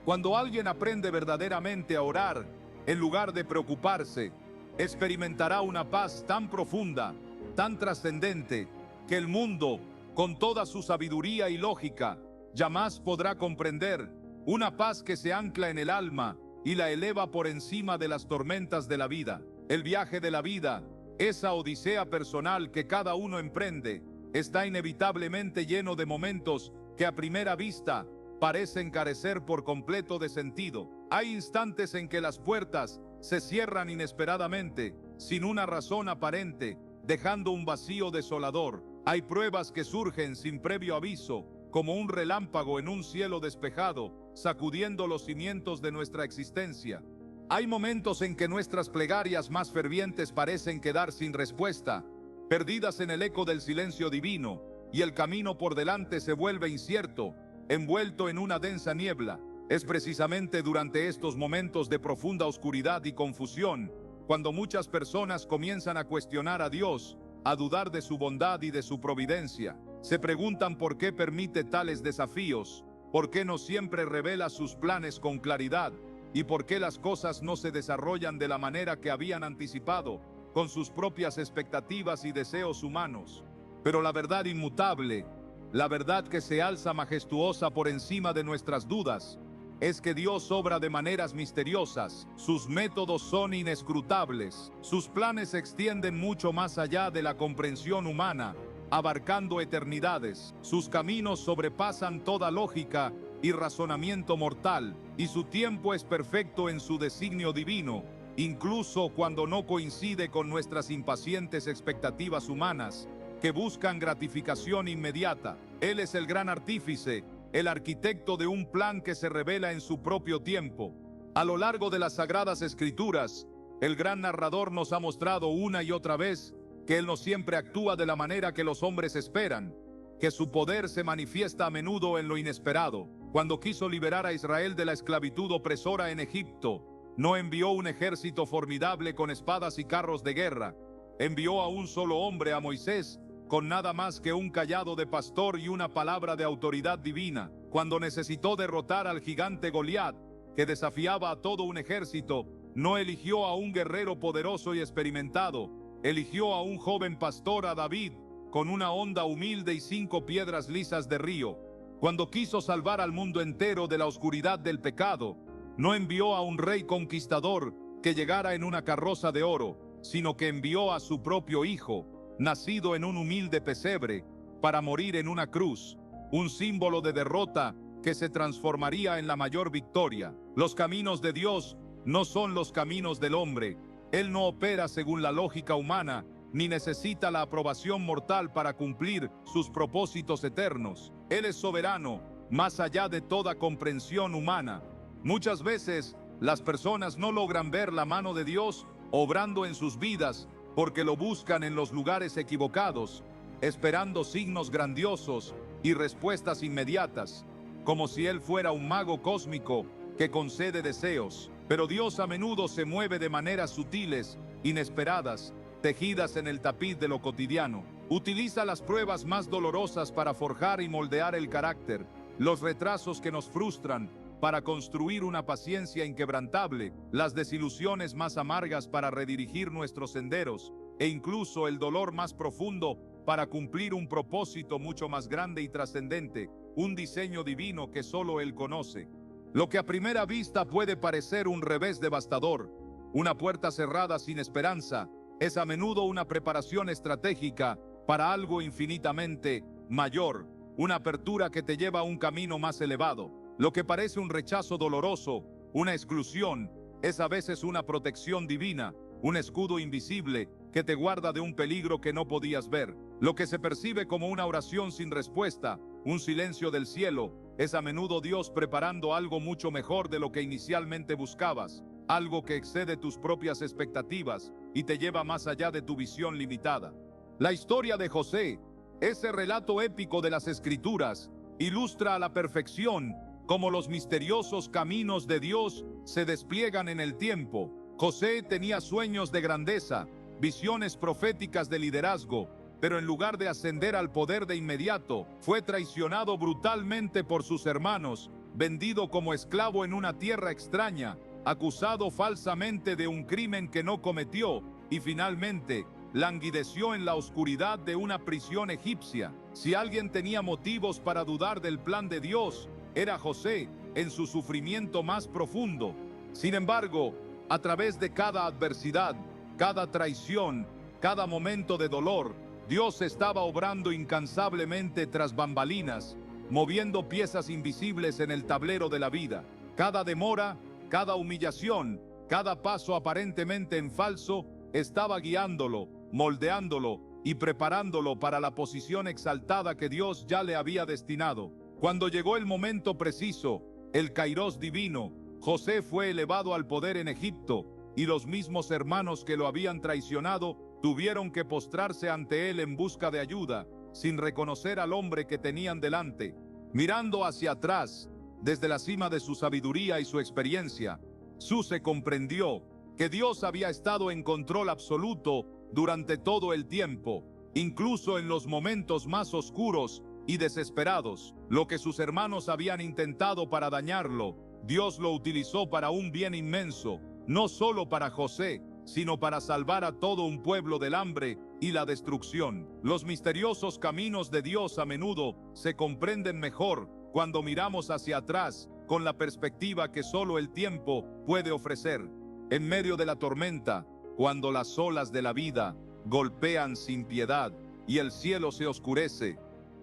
Cuando alguien aprende verdaderamente a orar, en lugar de preocuparse, experimentará una paz tan profunda, tan trascendente, que el mundo, con toda su sabiduría y lógica, jamás podrá comprender. Una paz que se ancla en el alma y la eleva por encima de las tormentas de la vida. El viaje de la vida, esa odisea personal que cada uno emprende, está inevitablemente lleno de momentos que a primera vista parecen carecer por completo de sentido. Hay instantes en que las puertas se cierran inesperadamente, sin una razón aparente, dejando un vacío desolador. Hay pruebas que surgen sin previo aviso, como un relámpago en un cielo despejado, sacudiendo los cimientos de nuestra existencia. Hay momentos en que nuestras plegarias más fervientes parecen quedar sin respuesta, perdidas en el eco del silencio divino, y el camino por delante se vuelve incierto, envuelto en una densa niebla. Es precisamente durante estos momentos de profunda oscuridad y confusión, cuando muchas personas comienzan a cuestionar a Dios, a dudar de su bondad y de su providencia. Se preguntan por qué permite tales desafíos, por qué no siempre revela sus planes con claridad, y por qué las cosas no se desarrollan de la manera que habían anticipado, con sus propias expectativas y deseos humanos. Pero la verdad inmutable, la verdad que se alza majestuosa por encima de nuestras dudas, es que Dios obra de maneras misteriosas, sus métodos son inescrutables, sus planes se extienden mucho más allá de la comprensión humana, abarcando eternidades, sus caminos sobrepasan toda lógica y razonamiento mortal, y su tiempo es perfecto en su designio divino, incluso cuando no coincide con nuestras impacientes expectativas humanas, que buscan gratificación inmediata. Él es el gran artífice, el arquitecto de un plan que se revela en su propio tiempo. A lo largo de las Sagradas Escrituras, el gran narrador nos ha mostrado una y otra vez que Él no siempre actúa de la manera que los hombres esperan, que su poder se manifiesta a menudo en lo inesperado. Cuando quiso liberar a Israel de la esclavitud opresora en Egipto, no envió un ejército formidable con espadas y carros de guerra. Envió a un solo hombre, a Moisés, con nada más que un cayado de pastor y una palabra de autoridad divina. Cuando necesitó derrotar al gigante Goliat, que desafiaba a todo un ejército, no eligió a un guerrero poderoso y experimentado, eligió a un joven pastor, a David, con una honda humilde y 5 piedras lisas de río. Cuando quiso salvar al mundo entero de la oscuridad del pecado, no envió a un rey conquistador que llegara en una carroza de oro, sino que envió a su propio hijo, nacido en un humilde pesebre, para morir en una cruz, un símbolo de derrota que se transformaría en la mayor victoria. Los caminos de Dios no son los caminos del hombre. Él no opera según la lógica humana, ni necesita la aprobación mortal para cumplir sus propósitos eternos. Él es soberano, más allá de toda comprensión humana. Muchas veces, las personas no logran ver la mano de Dios obrando en sus vidas, porque lo buscan en los lugares equivocados, esperando signos grandiosos y respuestas inmediatas, como si Él fuera un mago cósmico que concede deseos. Pero Dios a menudo se mueve de maneras sutiles, inesperadas, tejidas en el tapiz de lo cotidiano. Utiliza las pruebas más dolorosas para forjar y moldear el carácter, los retrasos que nos frustran para construir una paciencia inquebrantable, las desilusiones más amargas para redirigir nuestros senderos, e incluso el dolor más profundo para cumplir un propósito mucho más grande y trascendente, un diseño divino que solo Él conoce. Lo que a primera vista puede parecer un revés devastador, una puerta cerrada sin esperanza, es a menudo una preparación estratégica para algo infinitamente mayor, una apertura que te lleva a un camino más elevado. Lo que parece un rechazo doloroso, una exclusión, es a veces una protección divina, un escudo invisible que te guarda de un peligro que no podías ver. Lo que se percibe como una oración sin respuesta, un silencio del cielo, es a menudo Dios preparando algo mucho mejor de lo que inicialmente buscabas, algo que excede tus propias expectativas y te lleva más allá de tu visión limitada. La historia de José, ese relato épico de las Escrituras, ilustra a la perfección cómo los misteriosos caminos de Dios se despliegan en el tiempo. José tenía sueños de grandeza, visiones proféticas de liderazgo, pero en lugar de ascender al poder de inmediato, fue traicionado brutalmente por sus hermanos, vendido como esclavo en una tierra extraña, acusado falsamente de un crimen que no cometió, y finalmente languideció en la oscuridad de una prisión egipcia. Si alguien tenía motivos para dudar del plan de Dios, era José, en su sufrimiento más profundo. Sin embargo, a través de cada adversidad, cada traición, cada momento de dolor, Dios estaba obrando incansablemente tras bambalinas, moviendo piezas invisibles en el tablero de la vida. Cada demora, cada humillación, cada paso aparentemente en falso, estaba guiándolo, moldeándolo y preparándolo para la posición exaltada que Dios ya le había destinado. Cuando llegó el momento preciso, el Kairos divino, José fue elevado al poder en Egipto, y los mismos hermanos que lo habían traicionado tuvieron que postrarse ante él en busca de ayuda, sin reconocer al hombre que tenían delante. Mirando hacia atrás, desde la cima de su sabiduría y su experiencia, Suse comprendió que Dios había estado en control absoluto durante todo el tiempo, incluso en los momentos más oscuros y desesperados. Lo que sus hermanos habían intentado para dañarlo, Dios lo utilizó para un bien inmenso, no solo para José, sino para salvar a todo un pueblo del hambre y la destrucción. Los misteriosos caminos de Dios a menudo se comprenden mejor cuando miramos hacia atrás con la perspectiva que solo el tiempo puede ofrecer. En medio de la tormenta, cuando las olas de la vida golpean sin piedad y el cielo se oscurece,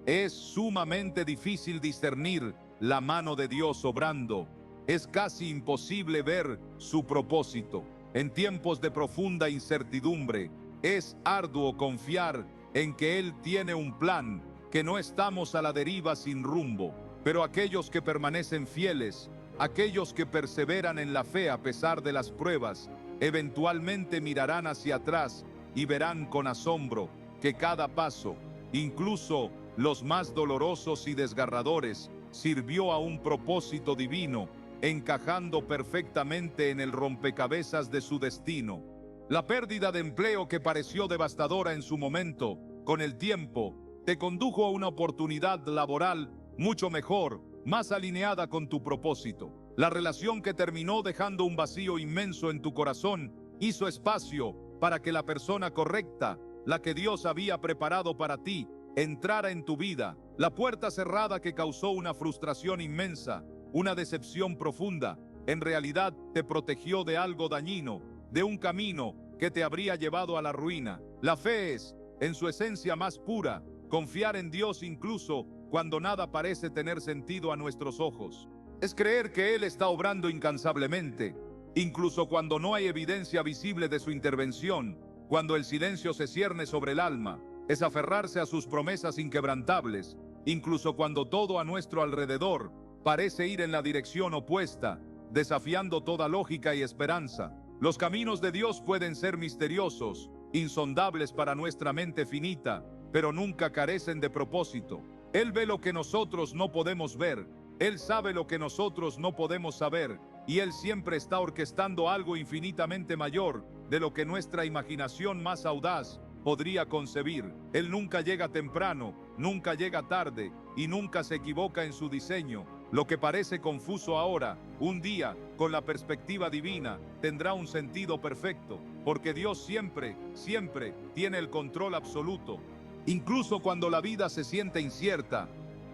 es sumamente difícil discernir la mano de Dios obrando. Es casi imposible ver su propósito. En tiempos de profunda incertidumbre, es arduo confiar en que Él tiene un plan, que no estamos a la deriva sin rumbo. Pero aquellos que permanecen fieles, aquellos que perseveran en la fe a pesar de las pruebas, eventualmente mirarán hacia atrás y verán con asombro que cada paso, incluso los más dolorosos y desgarradores, sirvió a un propósito divino, encajando perfectamente en el rompecabezas de su destino. La pérdida de empleo que pareció devastadora en su momento, con el tiempo, te condujo a una oportunidad laboral mucho mejor, más alineada con tu propósito. La relación que terminó dejando un vacío inmenso en tu corazón hizo espacio para que la persona correcta, la que Dios había preparado para ti, entrara en tu vida. La puerta cerrada que causó una frustración inmensa, una decepción profunda, en realidad te protegió de algo dañino, de un camino que te habría llevado a la ruina. La fe es, en su esencia más pura, confiar en Dios incluso cuando nada parece tener sentido a nuestros ojos. Es creer que Él está obrando incansablemente, incluso cuando no hay evidencia visible de su intervención, cuando el silencio se cierne sobre el alma. Es aferrarse a sus promesas inquebrantables, incluso cuando todo a nuestro alrededor parece ir en la dirección opuesta, desafiando toda lógica y esperanza. Los caminos de Dios pueden ser misteriosos, insondables para nuestra mente finita, pero nunca carecen de propósito. Él ve lo que nosotros no podemos ver, Él sabe lo que nosotros no podemos saber, y Él siempre está orquestando algo infinitamente mayor de lo que nuestra imaginación más audaz podría concebir. Él nunca llega temprano, nunca llega tarde, y nunca se equivoca en su diseño. Lo que parece confuso ahora, un día, con la perspectiva divina, tendrá un sentido perfecto, porque Dios siempre, siempre tiene el control absoluto. Incluso cuando la vida se siente incierta,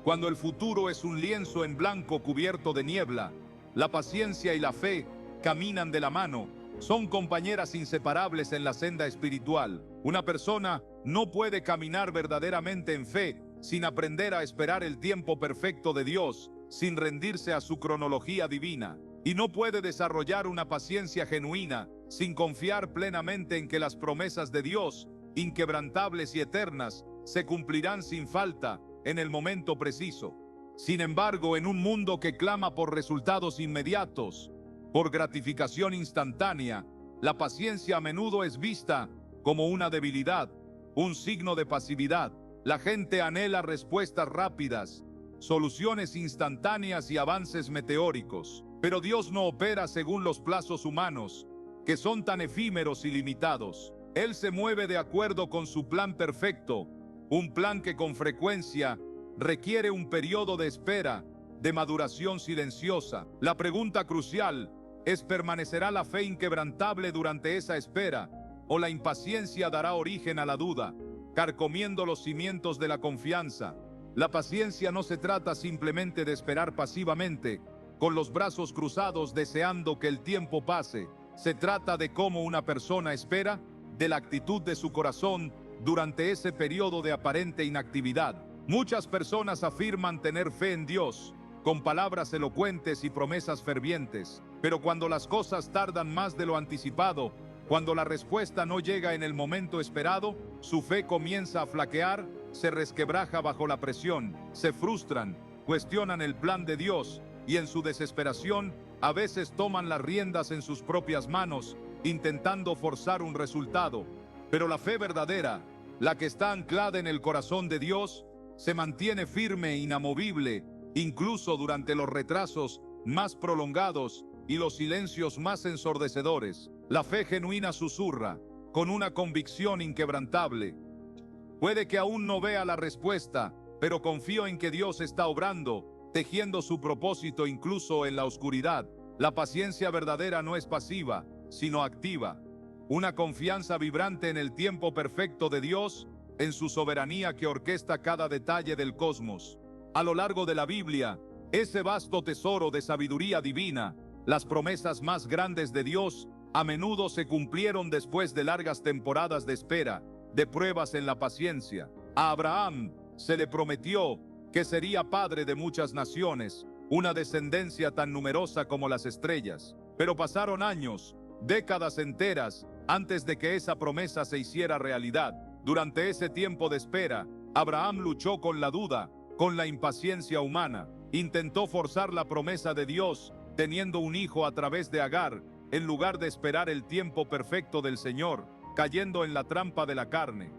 cuando el futuro es un lienzo en blanco cubierto de niebla, la paciencia y la fe caminan de la mano, son compañeras inseparables en la senda espiritual. Una persona no puede caminar verdaderamente en fe sin aprender a esperar el tiempo perfecto de Dios, sin rendirse a su cronología divina. Y no puede desarrollar una paciencia genuina sin confiar plenamente en que las promesas de Dios, inquebrantables y eternas, se cumplirán sin falta en el momento preciso. Sin embargo, en un mundo que clama por resultados inmediatos, por gratificación instantánea, la paciencia a menudo es vista como una debilidad, un signo de pasividad. La gente anhela respuestas rápidas, soluciones instantáneas y avances meteóricos. Pero Dios no opera según los plazos humanos, que son tan efímeros y limitados. Él se mueve de acuerdo con su plan perfecto, un plan que con frecuencia requiere un periodo de espera, de maduración silenciosa. La pregunta crucial es: ¿permanecerá la fe inquebrantable durante esa espera, o la impaciencia dará origen a la duda, carcomiendo los cimientos de la confianza? La paciencia no se trata simplemente de esperar pasivamente, con los brazos cruzados deseando que el tiempo pase. Se trata de cómo una persona espera, de la actitud de su corazón durante ese periodo de aparente inactividad. Muchas personas afirman tener fe en Dios, con palabras elocuentes y promesas fervientes, pero cuando las cosas tardan más de lo anticipado, cuando la respuesta no llega en el momento esperado, su fe comienza a flaquear, se resquebraja bajo la presión, se frustran, cuestionan el plan de Dios y en su desesperación a veces toman las riendas en sus propias manos, intentando forzar un resultado. Pero la fe verdadera la que está anclada en el corazón de Dios, se mantiene firme e inamovible, incluso durante los retrasos más prolongados y los silencios más ensordecedores. La fe genuina susurra, con una convicción inquebrantable: puede que aún no vea la respuesta, pero confío en que Dios está obrando, tejiendo su propósito incluso en la oscuridad. La paciencia verdadera no es pasiva, sino activa. Una confianza vibrante en el tiempo perfecto de Dios, en su soberanía que orquesta cada detalle del cosmos. A lo largo de la Biblia, ese vasto tesoro de sabiduría divina, las promesas más grandes de Dios, a menudo se cumplieron después de largas temporadas de espera, de pruebas en la paciencia. A Abraham se le prometió que sería padre de muchas naciones, una descendencia tan numerosa como las estrellas. Pero pasaron años, décadas enteras, antes de que esa promesa se hiciera realidad. Durante ese tiempo de espera, Abraham luchó con la duda, con la impaciencia humana. Intentó forzar la promesa de Dios, teniendo un hijo a través de Agar, en lugar de esperar el tiempo perfecto del Señor, cayendo en la trampa de la carne.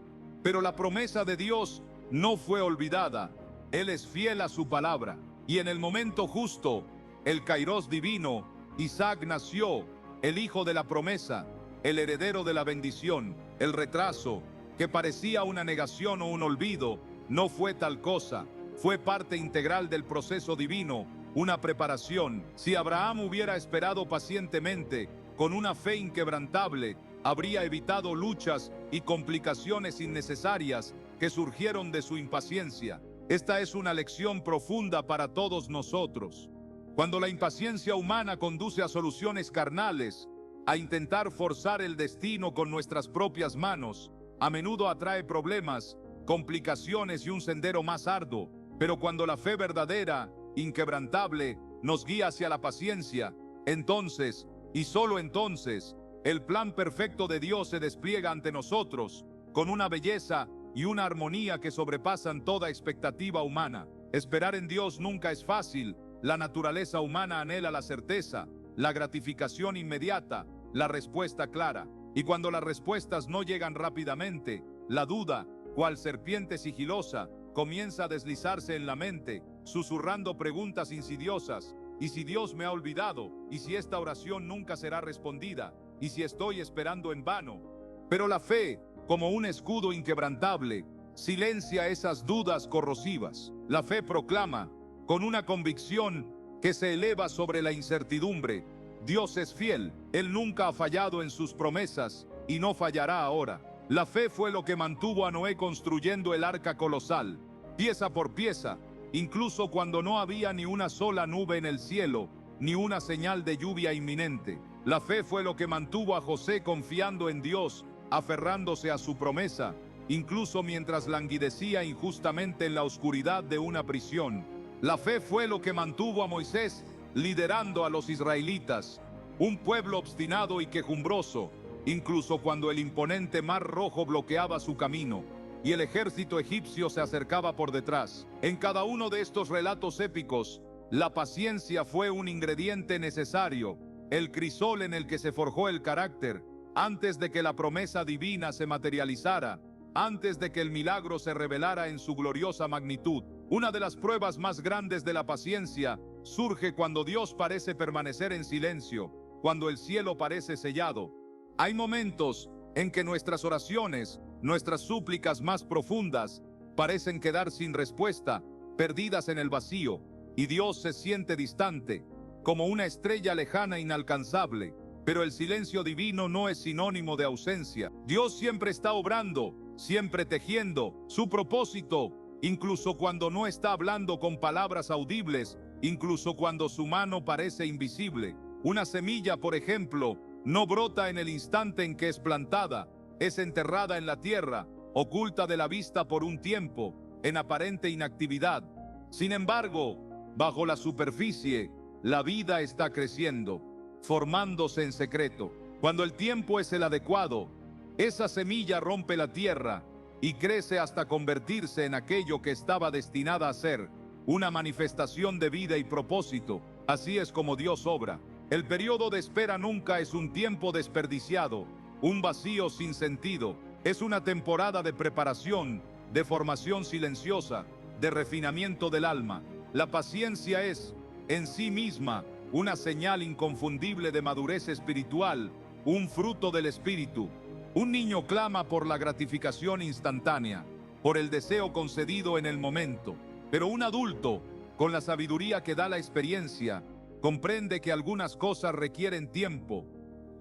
Pero la promesa de Dios no fue olvidada. Él es fiel a su palabra. Y en el momento justo, el Kairos divino, Isaac nació, el hijo de la promesa, el heredero de la bendición. El retraso, que parecía una negación o un olvido, no fue tal cosa. Fue parte integral del proceso divino, una preparación. Si Abraham hubiera esperado pacientemente, con una fe inquebrantable, habría evitado luchas y complicaciones innecesarias que surgieron de su impaciencia. Esta es una lección profunda para todos nosotros. Cuando la impaciencia humana conduce a soluciones carnales, a intentar forzar el destino con nuestras propias manos, a menudo atrae problemas, complicaciones y un sendero más arduo. Pero cuando la fe verdadera, inquebrantable, nos guía hacia la paciencia, entonces, y solo entonces, el plan perfecto de Dios se despliega ante nosotros, con una belleza y una armonía que sobrepasan toda expectativa humana. Esperar en Dios nunca es fácil. La naturaleza humana anhela la certeza, la gratificación inmediata, la respuesta clara. Y cuando las respuestas no llegan rápidamente, la duda, cual serpiente sigilosa, comienza a deslizarse en la mente, susurrando preguntas insidiosas. ¿Y si Dios me ha olvidado? ¿Y si esta oración nunca será respondida? ¿Y si estoy esperando en vano? Pero la fe, como un escudo inquebrantable, silencia esas dudas corrosivas. La fe proclama, con una convicción que se eleva sobre la incertidumbre: Dios es fiel, Él nunca ha fallado en sus promesas y no fallará ahora. La fe fue lo que mantuvo a Noé construyendo el arca colosal, pieza por pieza, incluso cuando no había ni una sola nube en el cielo, ni una señal de lluvia inminente. La fe fue lo que mantuvo a José confiando en Dios, aferrándose a su promesa, incluso mientras languidecía injustamente en la oscuridad de una prisión. La fe fue lo que mantuvo a Moisés liderando a los israelitas, un pueblo obstinado y quejumbroso, incluso cuando el imponente mar rojo bloqueaba su camino y el ejército egipcio se acercaba por detrás. En cada uno de estos relatos épicos, la paciencia fue un ingrediente necesario, el crisol en el que se forjó el carácter, antes de que la promesa divina se materializara, antes de que el milagro se revelara en su gloriosa magnitud. Una de las pruebas más grandes de la paciencia surge cuando Dios parece permanecer en silencio, cuando el cielo parece sellado. Hay momentos en que nuestras oraciones, nuestras súplicas más profundas, parecen quedar sin respuesta, perdidas en el vacío, y Dios se siente distante, como una estrella lejana e inalcanzable. Pero el silencio divino no es sinónimo de ausencia. Dios siempre está obrando, siempre tejiendo su propósito, incluso cuando no está hablando con palabras audibles, incluso cuando su mano parece invisible. Una semilla, por ejemplo, no brota en el instante en que es plantada, es enterrada en la tierra, oculta de la vista por un tiempo, en aparente inactividad. Sin embargo, bajo la superficie, la vida está creciendo, formándose en secreto. Cuando el tiempo es el adecuado, esa semilla rompe la tierra y crece hasta convertirse en aquello que estaba destinada a ser, una manifestación de vida y propósito. Así es como Dios obra. El periodo de espera nunca es un tiempo desperdiciado, un vacío sin sentido. Es una temporada de preparación, de formación silenciosa, de refinamiento del alma. La paciencia es, en sí misma, una señal inconfundible de madurez espiritual, un fruto del espíritu. Un niño clama por la gratificación instantánea, por el deseo concedido en el momento, pero un adulto, con la sabiduría que da la experiencia, comprende que algunas cosas requieren tiempo,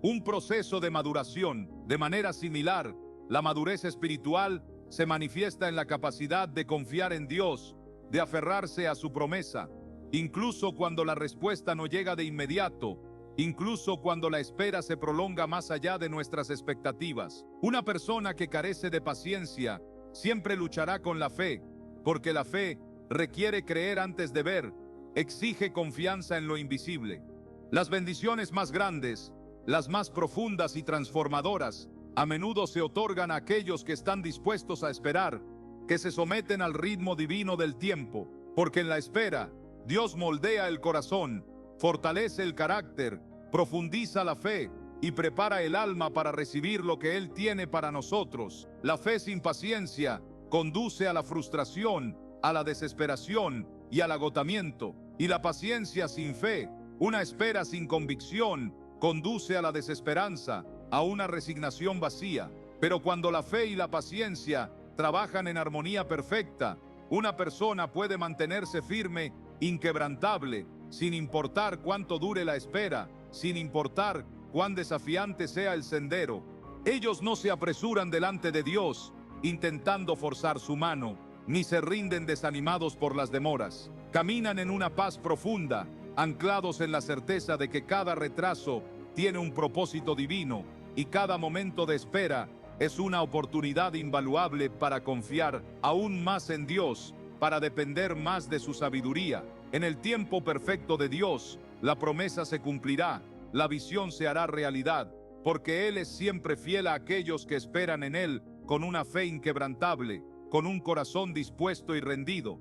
un proceso de maduración. De manera similar, la madurez espiritual se manifiesta en la capacidad de confiar en Dios, de aferrarse a su promesa, incluso cuando la respuesta no llega de inmediato, incluso cuando la espera se prolonga más allá de nuestras expectativas. Una persona que carece de paciencia siempre luchará con la fe, porque la fe requiere creer antes de ver, exige confianza en lo invisible. Las bendiciones más grandes, las más profundas y transformadoras, a menudo se otorgan a aquellos que están dispuestos a esperar, que se someten al ritmo divino del tiempo, porque en la espera, Dios moldea el corazón, fortalece el carácter, profundiza la fe y prepara el alma para recibir lo que Él tiene para nosotros. La fe sin paciencia conduce a la frustración, a la desesperación y al agotamiento, y la paciencia sin fe, una espera sin convicción, conduce a la desesperanza, a una resignación vacía. Pero cuando la fe y la paciencia trabajan en armonía perfecta, una persona puede mantenerse firme, inquebrantable, sin importar cuánto dure la espera, sin importar cuán desafiante sea el sendero. Ellos no se apresuran delante de Dios, intentando forzar su mano, ni se rinden desanimados por las demoras. Caminan en una paz profunda, anclados en la certeza de que cada retraso tiene un propósito divino y cada momento de espera es una oportunidad invaluable para confiar aún más en Dios, para depender más de su sabiduría. En el tiempo perfecto de Dios, la promesa se cumplirá, la visión se hará realidad, porque Él es siempre fiel a aquellos que esperan en Él con una fe inquebrantable, con un corazón dispuesto y rendido.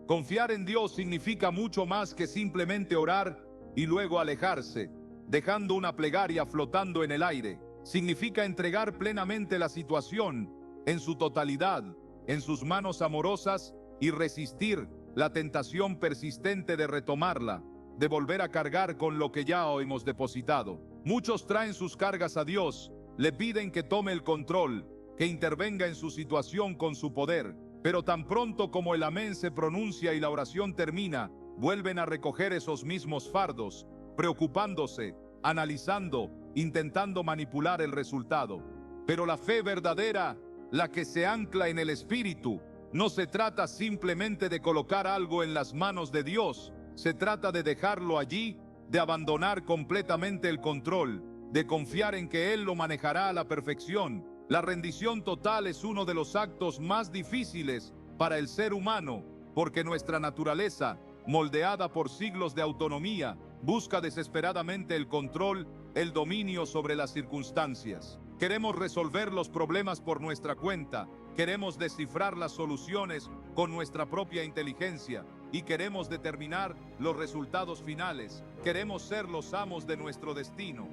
Confiar en Dios significa mucho más que simplemente orar y luego alejarse, dejando una plegaria flotando en el aire. Significa entregar plenamente la situación, en su totalidad, en sus manos amorosas y resistir la tentación persistente de retomarla, de volver a cargar con lo que ya hemos depositado. Muchos traen sus cargas a Dios, le piden que tome el control, que intervenga en su situación con su poder, pero tan pronto como el amén se pronuncia y la oración termina, vuelven a recoger esos mismos fardos, preocupándose, analizando, intentando manipular el resultado. Pero la fe verdadera, la que se ancla en el Espíritu, no se trata simplemente de colocar algo en las manos de Dios, se trata de dejarlo allí, de abandonar completamente el control, de confiar en que Él lo manejará a la perfección. La rendición total es uno de los actos más difíciles para el ser humano, porque nuestra naturaleza, moldeada por siglos de autonomía, busca desesperadamente el control, el dominio sobre las circunstancias. Queremos resolver los problemas por nuestra cuenta, queremos descifrar las soluciones con nuestra propia inteligencia y queremos determinar los resultados finales. Queremos ser los amos de nuestro destino.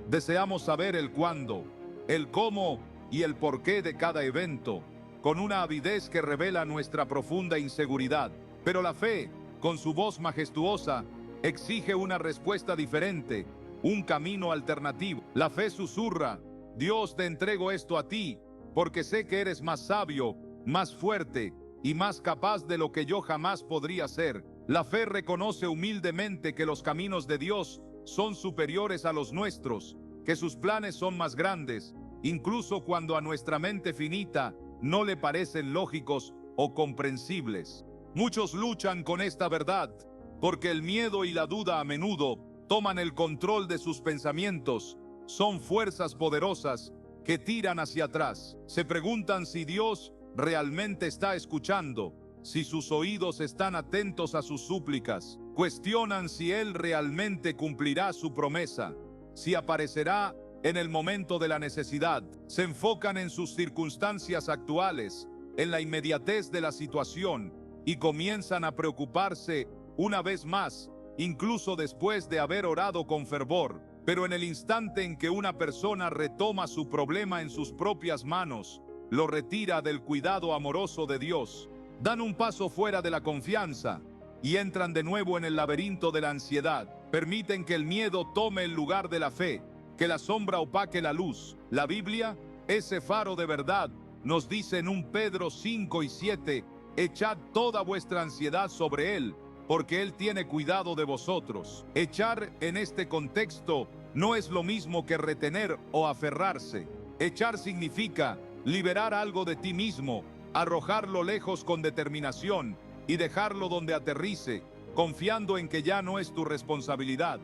Deseamos saber el cuándo, el cómo y el porqué de cada evento, con una avidez que revela nuestra profunda inseguridad. Pero la fe, con su voz majestuosa, exige una respuesta diferente, un camino alternativo. La fe susurra: Dios, te entrego esto a ti, porque sé que eres más sabio, más fuerte y más capaz de lo que yo jamás podría ser. La fe reconoce humildemente que los caminos de Dios son superiores a los nuestros, que sus planes son más grandes, incluso cuando a nuestra mente finita no le parecen lógicos o comprensibles. Muchos luchan con esta verdad, porque el miedo y la duda a menudo toman el control de sus pensamientos. Son fuerzas poderosas que tiran hacia atrás. Se preguntan si Dios realmente está escuchando, si sus oídos están atentos a sus súplicas. Cuestionan si Él realmente cumplirá su promesa, si aparecerá en el momento de la necesidad. Se enfocan en sus circunstancias actuales, en la inmediatez de la situación, y comienzan a preocuparse una vez más, incluso después de haber orado con fervor. Pero en el instante en que una persona retoma su problema en sus propias manos, lo retira del cuidado amoroso de Dios. Dan un paso fuera de la confianza y entran de nuevo en el laberinto de la ansiedad. Permiten que el miedo tome el lugar de la fe, que la sombra opaque la luz. La Biblia, ese faro de verdad, nos dice en 1 Pedro 5:7, echad toda vuestra ansiedad sobre Él, porque Él tiene cuidado de vosotros. Echar en este contexto no es lo mismo que retener o aferrarse. Echar significa liberar algo de ti mismo, arrojarlo lejos con determinación y dejarlo donde aterrice, confiando en que ya no es tu responsabilidad.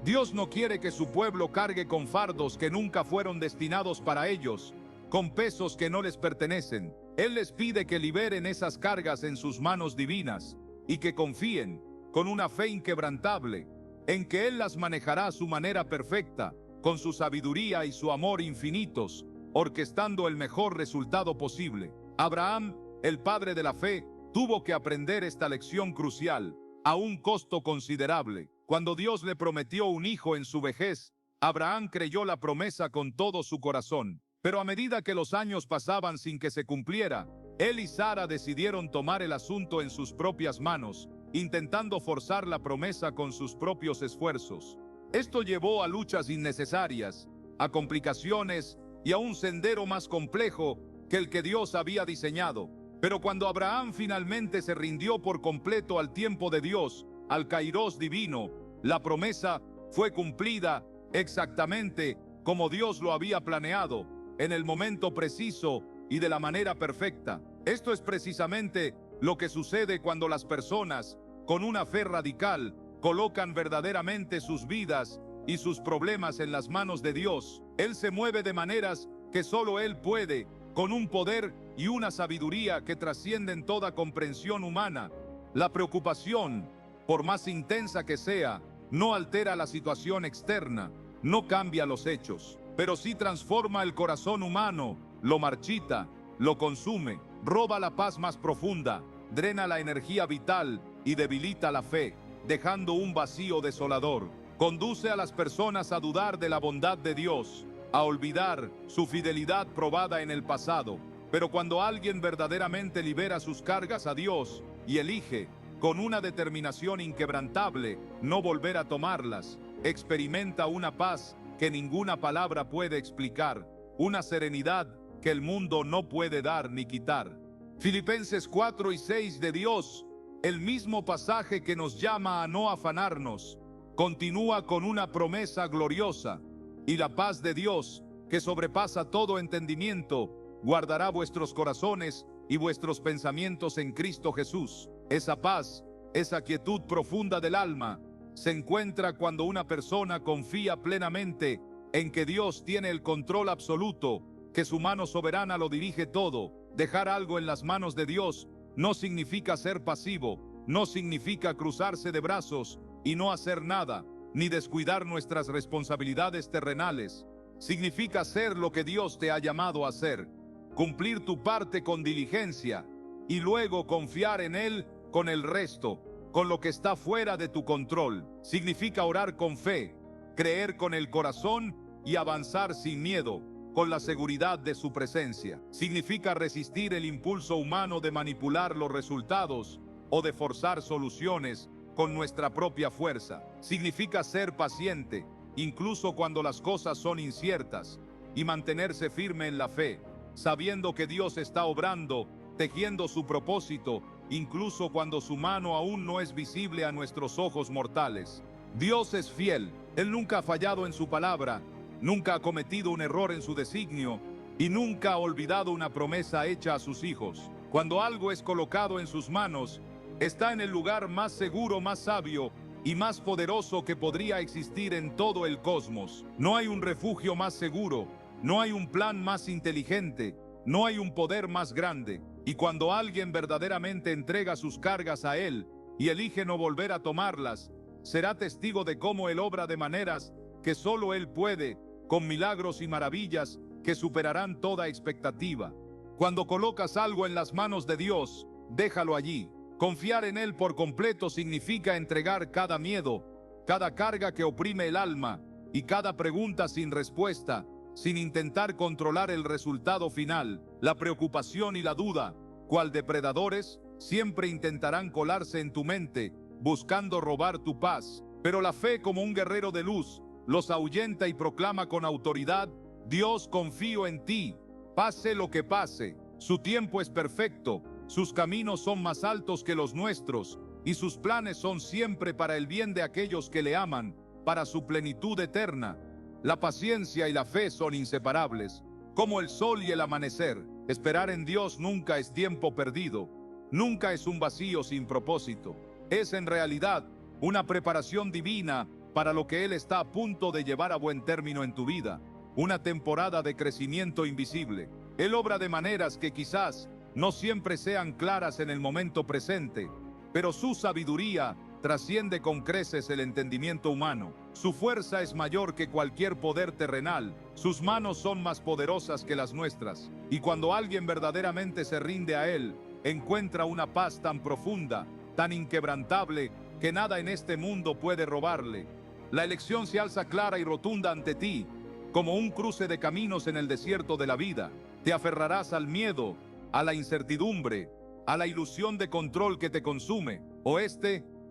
Dios no quiere que su pueblo cargue con fardos que nunca fueron destinados para ellos, con pesos que no les pertenecen. Él les pide que liberen esas cargas en sus manos divinas y que confíen, con una fe inquebrantable, en que Él las manejará a su manera perfecta, con su sabiduría y su amor infinitos, orquestando el mejor resultado posible. Abraham, el padre de la fe, tuvo que aprender esta lección crucial, a un costo considerable. Cuando Dios le prometió un hijo en su vejez, Abraham creyó la promesa con todo su corazón. Pero a medida que los años pasaban sin que se cumpliera, él y Sara decidieron tomar el asunto en sus propias manos, intentando forzar la promesa con sus propios esfuerzos. Esto llevó a luchas innecesarias, a complicaciones y a un sendero más complejo que el que Dios había diseñado. Pero cuando Abraham finalmente se rindió por completo al tiempo de Dios, al Kairos divino, la promesa fue cumplida exactamente como Dios lo había planeado, en el momento preciso y de la manera perfecta. Esto es precisamente lo que sucede cuando las personas, con una fe radical, colocan verdaderamente sus vidas y sus problemas en las manos de Dios. Él se mueve de maneras que solo Él puede, con un poder y una sabiduría que trascienden toda comprensión humana. La preocupación, por más intensa que sea, no altera la situación externa, no cambia los hechos, pero sí transforma el corazón humano, lo marchita, lo consume, roba la paz más profunda, drena la energía vital y debilita la fe, dejando un vacío desolador. Conduce a las personas a dudar de la bondad de Dios, a olvidar su fidelidad probada en el pasado. Pero cuando alguien verdaderamente libera sus cargas a Dios y elige, con una determinación inquebrantable, no volver a tomarlas, experimenta una paz que ninguna palabra puede explicar, una serenidad que el mundo no puede dar ni quitar. Filipenses 4:6 de Dios, el mismo pasaje que nos llama a no afanarnos, continúa con una promesa gloriosa: y la paz de Dios, que sobrepasa todo entendimiento, guardará vuestros corazones y vuestros pensamientos en Cristo Jesús. Esa paz, esa quietud profunda del alma, se encuentra cuando una persona confía plenamente en que Dios tiene el control absoluto, que su mano soberana lo dirige todo. Dejar algo en las manos de Dios no significa ser pasivo, no significa cruzarse de brazos y no hacer nada, ni descuidar nuestras responsabilidades terrenales. Significa hacer lo que Dios te ha llamado a hacer, cumplir tu parte con diligencia y luego confiar en Él con el resto, con lo que está fuera de tu control. Significa orar con fe, creer con el corazón y avanzar sin miedo, con la seguridad de su presencia. Significa resistir el impulso humano de manipular los resultados o de forzar soluciones con nuestra propia fuerza. Significa ser paciente, incluso cuando las cosas son inciertas, y mantenerse firme en la fe, sabiendo que Dios está obrando, tejiendo su propósito, incluso cuando su mano aún no es visible a nuestros ojos mortales. Dios es fiel, Él nunca ha fallado en su palabra, nunca ha cometido un error en su designio y nunca ha olvidado una promesa hecha a sus hijos. Cuando algo es colocado en sus manos, está en el lugar más seguro, más sabio y más poderoso que podría existir en todo el cosmos. No hay un refugio más seguro, no hay un plan más inteligente, no hay un poder más grande. Y cuando alguien verdaderamente entrega sus cargas a Él y elige no volver a tomarlas, será testigo de cómo Él obra de maneras que solo Él puede, con milagros y maravillas que superarán toda expectativa. Cuando colocas algo en las manos de Dios, déjalo allí. Confiar en Él por completo significa entregar cada miedo, cada carga que oprime el alma y cada pregunta sin respuesta, sin intentar controlar el resultado final. La preocupación y la duda, cual depredadores, siempre intentarán colarse en tu mente, buscando robar tu paz. Pero la fe, como un guerrero de luz, los ahuyenta y proclama con autoridad: Dios, confío en ti. Pase lo que pase, su tiempo es perfecto, sus caminos son más altos que los nuestros, y sus planes son siempre para el bien de aquellos que le aman, para su plenitud eterna. La paciencia y la fe son inseparables, como el sol y el amanecer. Esperar en Dios nunca es tiempo perdido, nunca es un vacío sin propósito. Es en realidad una preparación divina para lo que Él está a punto de llevar a buen término en tu vida, una temporada de crecimiento invisible. Él obra de maneras que quizás no siempre sean claras en el momento presente, pero su sabiduría trasciende con creces el entendimiento humano. Su fuerza es mayor que cualquier poder terrenal, sus manos son más poderosas que las nuestras, y cuando alguien verdaderamente se rinde a Él, encuentra una paz tan profunda, tan inquebrantable, que nada en este mundo puede robarle. La elección se alza clara y rotunda ante ti, como un cruce de caminos en el desierto de la vida. Te aferrarás al miedo, a la incertidumbre, a la ilusión de control que te consume, o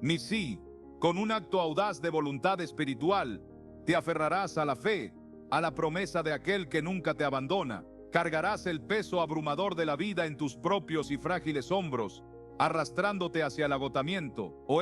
ni sí. Con un acto audaz de voluntad espiritual, te aferrarás a la fe, a la promesa de aquel que nunca te abandona. Cargarás el peso abrumador de la vida en tus propios y frágiles hombros, arrastrándote hacia el agotamiento, o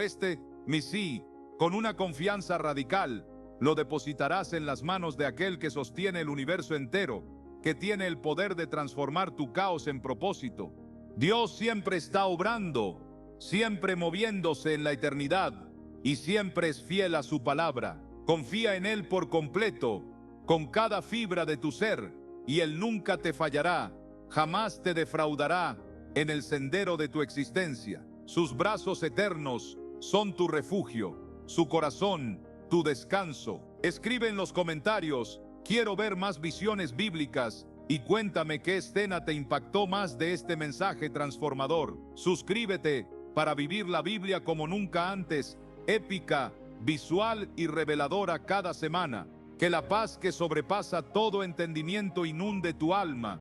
mi sí. Con una confianza radical, lo depositarás en las manos de aquel que sostiene el universo entero, que tiene el poder de transformar tu caos en propósito. Dios siempre está obrando, siempre moviéndose en la eternidad, y siempre es fiel a su palabra. Confía en Él por completo, con cada fibra de tu ser, y Él nunca te fallará, jamás te defraudará en el sendero de tu existencia. Sus brazos eternos son tu refugio, su corazón, tu descanso. Escribe en los comentarios: quiero ver más visiones bíblicas, y cuéntame qué escena te impactó más de este mensaje transformador. Suscríbete para vivir la Biblia como nunca antes, épica, visual y reveladora cada semana. Que la paz que sobrepasa todo entendimiento inunde tu alma.